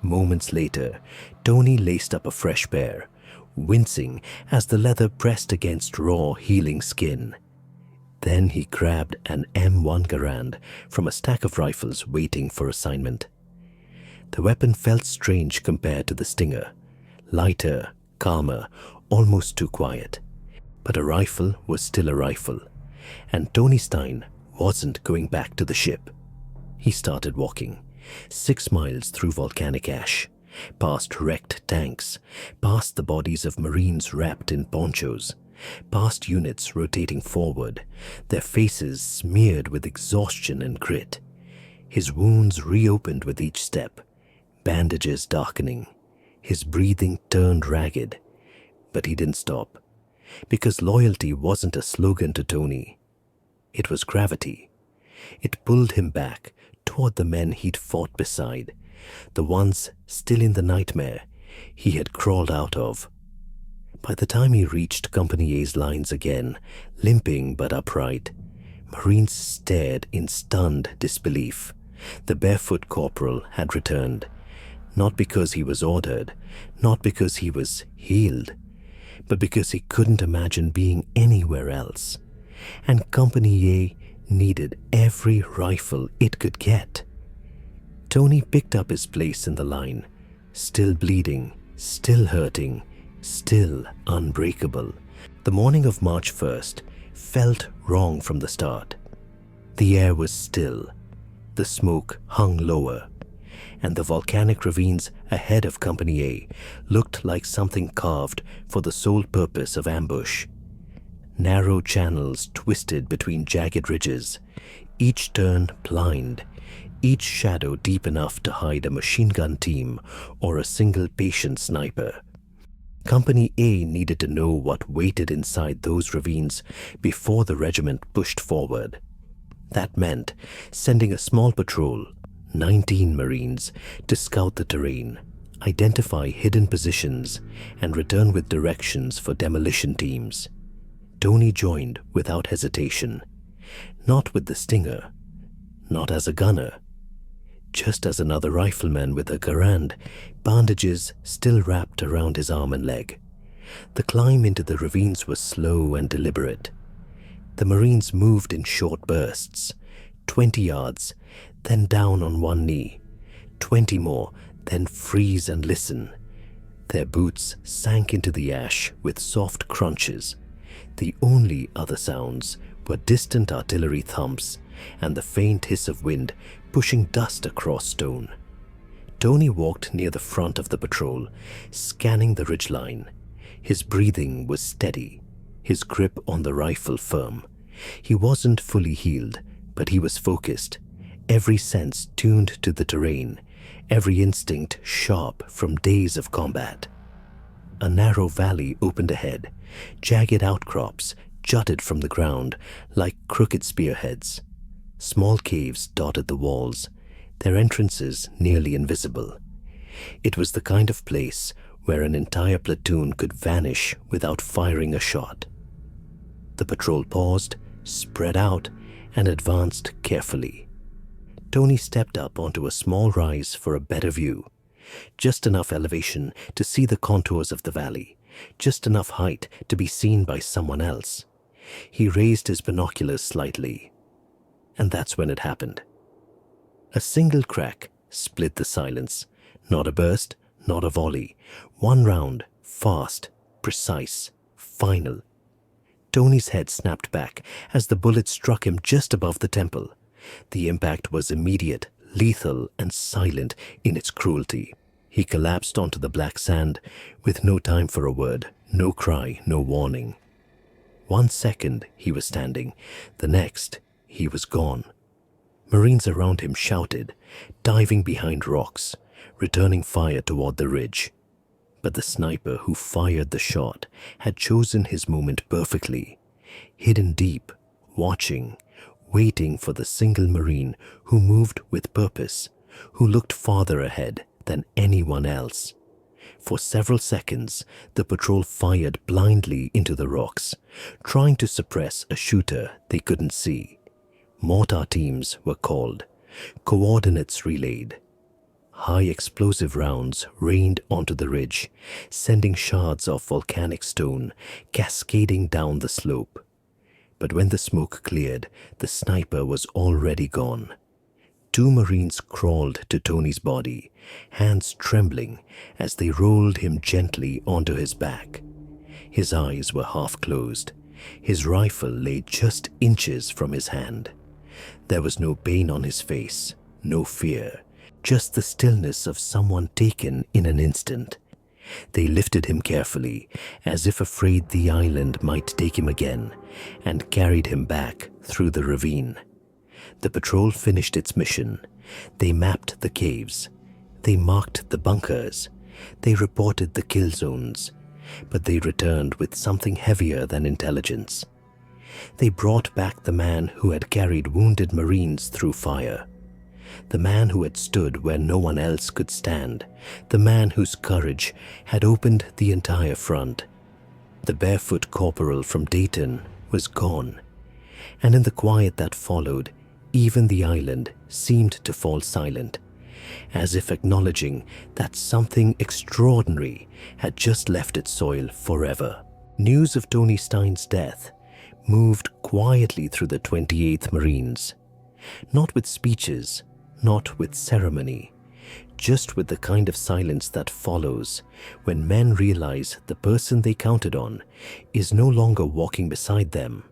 Moments later, Tony laced up a fresh pair, wincing as the leather pressed against raw, healing skin. Then he grabbed an M1 Garand from a stack of rifles waiting for assignment. The weapon felt strange compared to the Stinger. Lighter, calmer, almost too quiet. But a rifle was still a rifle, and Tony Stein wasn't going back to the ship. He started walking, 6 miles through volcanic ash, past wrecked tanks, past the bodies of Marines wrapped in ponchos, past units rotating forward, their faces smeared with exhaustion and grit. His wounds reopened with each step, bandages darkening. His breathing turned ragged. But he didn't stop, because loyalty wasn't a slogan to Tony. It was gravity. It pulled him back toward the men he'd fought beside, the ones still in the nightmare he had crawled out of. By the time he reached Company A's lines again, limping but upright, Marines stared in stunned disbelief. The barefoot corporal had returned, not because he was ordered, not because he was healed, but because he couldn't imagine being anywhere else. And Company A needed every rifle it could get. Tony picked up his place in the line, still bleeding, still hurting, still unbreakable. The morning of March 1st felt wrong from the start. The air was still, the smoke hung lower, and the volcanic ravines ahead of Company A looked like something carved for the sole purpose of ambush. Narrow channels twisted between jagged ridges, each turn blind, each shadow deep enough to hide a machine gun team or a single patient sniper. Company A needed to know what waited inside those ravines before the regiment pushed forward. That meant sending a small patrol, 19 Marines, to scout the terrain, identify hidden positions, and return with directions for demolition teams. Tony joined without hesitation, not with the Stinger, not as a gunner, just as another rifleman with a Garand, bandages still wrapped around his arm and leg. The climb into the ravines was slow and deliberate. The Marines moved in short bursts, 20 yards, then down on one knee, 20 more, then freeze and listen. Their boots sank into the ash with soft crunches. The only other sounds were distant artillery thumps and the faint hiss of wind pushing dust across stone. Tony walked near the front of the patrol, scanning the ridgeline. His breathing was steady, his grip on the rifle firm. He wasn't fully healed, but he was focused, every sense tuned to the terrain, every instinct sharp from days of combat. A narrow valley opened ahead. Jagged outcrops jutted from the ground like crooked spearheads. Small caves dotted the walls, their entrances nearly invisible. It was the kind of place where an entire platoon could vanish without firing a shot. The patrol paused, spread out, and advanced carefully. Tony stepped up onto a small rise for a better view. Just enough elevation to see the contours of the valley, just enough height to be seen by someone else. He raised his binoculars slightly, and that's when it happened. A single crack split the silence. Not a burst, not a volley. One round, fast, precise, final. Tony's head snapped back as the bullet struck him just above the temple. The impact was immediate, lethal, and silent in its cruelty. He collapsed onto the black sand with no time for a word, no cry, no warning. 1 second he was standing, the next he was gone. Marines around him shouted, diving behind rocks, returning fire toward the ridge. But the sniper who fired the shot had chosen his moment perfectly, hidden deep, watching, waiting for the single Marine who moved with purpose, who looked farther ahead than anyone else. For several seconds, the patrol fired blindly into the rocks, trying to suppress a shooter they couldn't see. Mortar teams were called, coordinates relayed. High explosive rounds rained onto the ridge, sending shards of volcanic stone cascading down the slope. But when the smoke cleared, the sniper was already gone. 2 Marines crawled to Tony's body, hands trembling as they rolled him gently onto his back. His eyes were half closed. His rifle lay just inches from his hand. There was no pain on his face, no fear, just the stillness of someone taken in an instant. They lifted him carefully, as if afraid the island might take him again, and carried him back through the ravine. The patrol finished its mission. They mapped the caves. They marked the bunkers. They reported the kill zones. But they returned with something heavier than intelligence. They brought back the man who had carried wounded Marines through fire. The man who had stood where no one else could stand. The man whose courage had opened the entire front. The barefoot corporal from Dayton was gone. And in the quiet that followed, even the island seemed to fall silent, as if acknowledging that something extraordinary had just left its soil forever. News of Tony Stein's death moved quietly through the 28th Marines, not with speeches, not with ceremony, just with the kind of silence that follows when men realize the person they counted on is no longer walking beside them.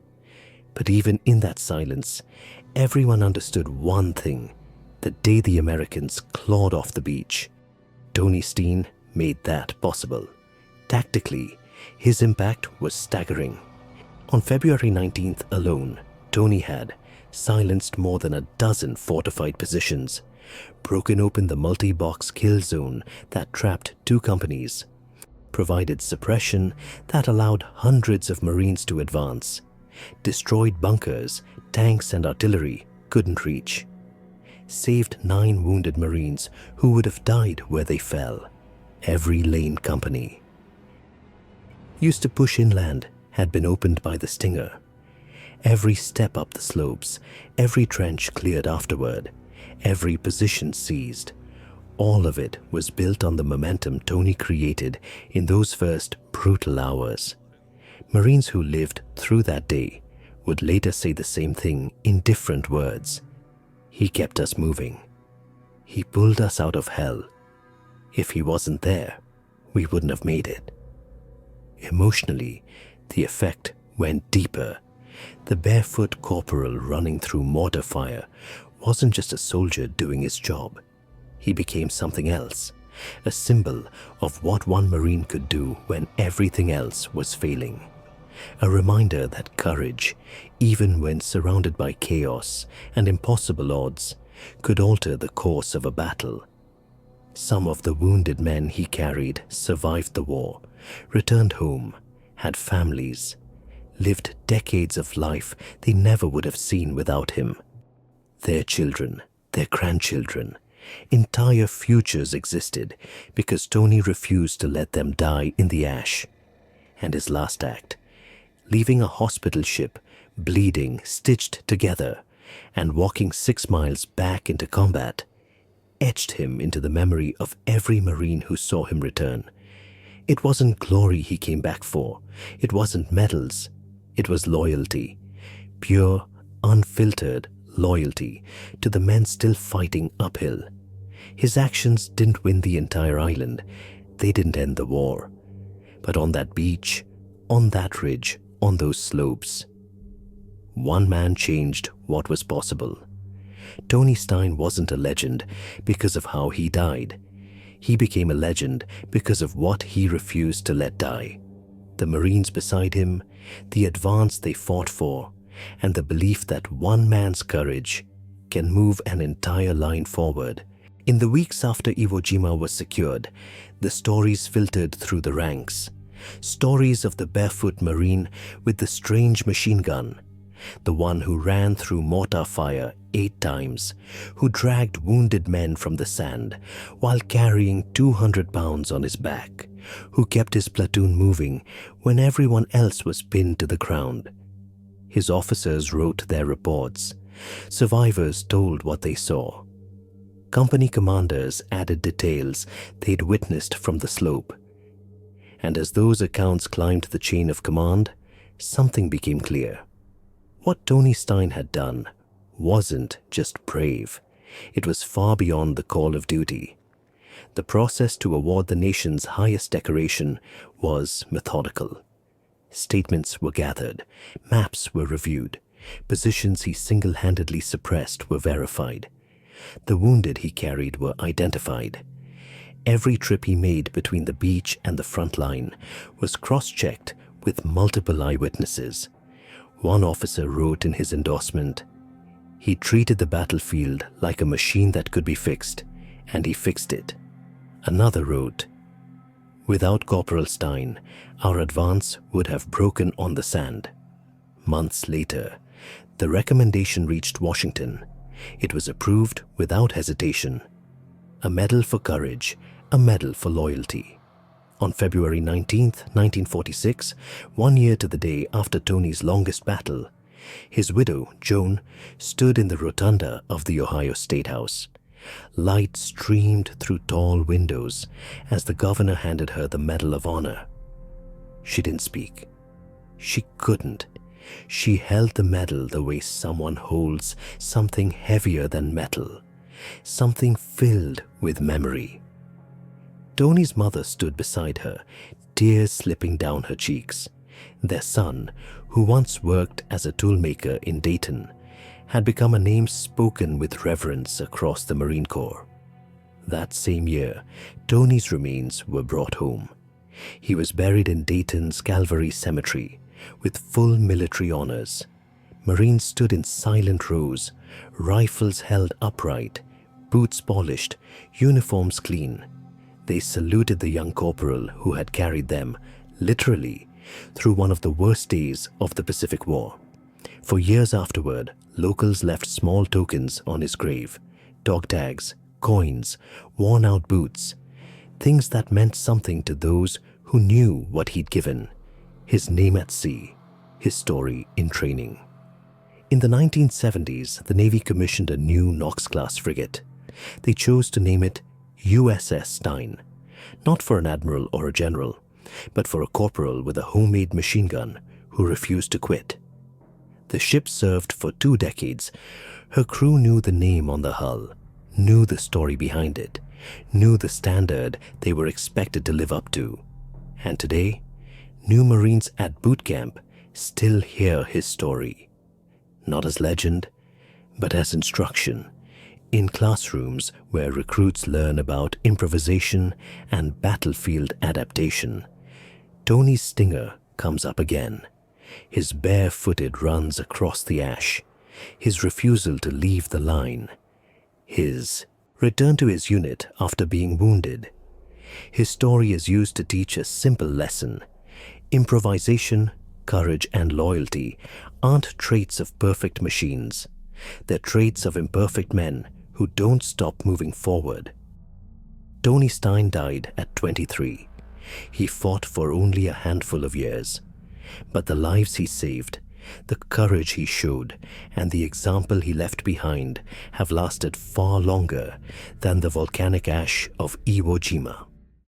But even in that silence, everyone understood one thing: the day the Americans clawed off the beach. Tony Stein made that possible. Tactically, his impact was staggering. On February 19th alone, Tony had silenced more than a dozen fortified positions, broken open the multi-box kill zone that trapped 2 companies, provided suppression that allowed hundreds of Marines to advance, destroyed bunkers tanks and artillery couldn't reach, saved 9 wounded Marines who would have died where they fell. Every lane company used to push inland had been opened by the Stinger. Every step up the slopes, every trench cleared afterward, every position seized. All of it was built on the momentum Tony created in those first brutal hours. Marines who lived through that day would later say the same thing in different words. He kept us moving. He pulled us out of hell. If he wasn't there, we wouldn't have made it. Emotionally, the effect went deeper. The barefoot corporal running through mortar fire wasn't just a soldier doing his job. He became something else, a symbol of what one Marine could do when everything else was failing. A reminder that courage, even when surrounded by chaos and impossible odds, could alter the course of a battle. Some of the wounded men he carried survived the war, returned home, had families, lived decades of life they never would have seen without him. Their children, their grandchildren, entire futures existed because Tony refused to let them die in the ash. And his last act, leaving a hospital ship bleeding, stitched together, and walking 6 miles back into combat, etched him into the memory of every Marine who saw him return. It wasn't glory he came back for. It wasn't medals. It was loyalty. Pure, unfiltered loyalty to the men still fighting uphill. His actions didn't win the entire island. They didn't end the war. But on that beach, on that ridge, on those slopes, one man changed what was possible. Tony Stein wasn't a legend because of how he died. He became a legend because of what he refused to let die. The Marines beside him, the advance they fought for, and the belief that one man's courage can move an entire line forward. In the weeks after Iwo Jima was secured, the stories filtered through the ranks. Stories of the barefoot Marine with the strange machine gun, the one who ran through mortar fire 8 times, who dragged wounded men from the sand while carrying 200 pounds on his back, who kept his platoon moving when everyone else was pinned to the ground. His officers wrote their reports. Survivors told what they saw. Company commanders added details they'd witnessed from the slope. And as those accounts climbed the chain of command, something became clear. What Tony Stein had done wasn't just brave. It was far beyond the call of duty. The process to award the nation's highest decoration was methodical. Statements were gathered, maps were reviewed, positions he single-handedly suppressed were verified. The wounded he carried were identified. Every trip he made between the beach and the front line was cross-checked with multiple eyewitnesses. One officer wrote in his endorsement, "He treated the battlefield like a machine that could be fixed, and he fixed it." Another wrote, "Without Corporal Stein, our advance would have broken on the sand." Months later, the recommendation reached Washington. It was approved without hesitation. A medal for courage, a medal for loyalty. On February 19, 1946, 1 year to the day after Tony's longest battle, his widow, Joan, stood in the rotunda of the Ohio State House. Light streamed through tall windows as the governor handed her the Medal of Honor. She didn't speak. She couldn't. She held the medal the way someone holds something heavier than metal, something filled with memory. Tony's mother stood beside her, tears slipping down her cheeks. Their son, who once worked as a toolmaker in Dayton, had become a name spoken with reverence across the Marine Corps. That same year, Tony's remains were brought home. He was buried in Dayton's Calvary Cemetery with full military honors. Marines stood in silent rows, rifles held upright, boots polished, uniforms clean. They saluted the young corporal who had carried them, literally, through one of the worst days of the Pacific War. For years afterward, locals left small tokens on his grave, dog tags, coins, worn-out boots, things that meant something to those who knew what he'd given. His name at sea, his story in training. In the 1970s, the Navy commissioned a new Knox-class frigate. They chose to name it USS Stein, not for an admiral or a general, but for a corporal with a homemade machine gun who refused to quit. The ship served for 2 decades. Her crew knew the name on the hull, knew the story behind it, knew the standard they were expected to live up to. And today, new Marines at boot camp still hear his story. Not as legend, but as instruction. In classrooms where recruits learn about improvisation and battlefield adaptation, Tony's stinger comes up again. His barefooted runs across the ash, his refusal to leave the line, his return to his unit after being wounded. His story is used to teach a simple lesson. Improvisation, courage, and loyalty aren't traits of perfect machines. They're traits of imperfect men who don't stop moving forward. Tony Stein died at 23. He fought for only a handful of years. But the lives he saved, the courage he showed, and the example he left behind have lasted far longer than the volcanic ash of Iwo Jima.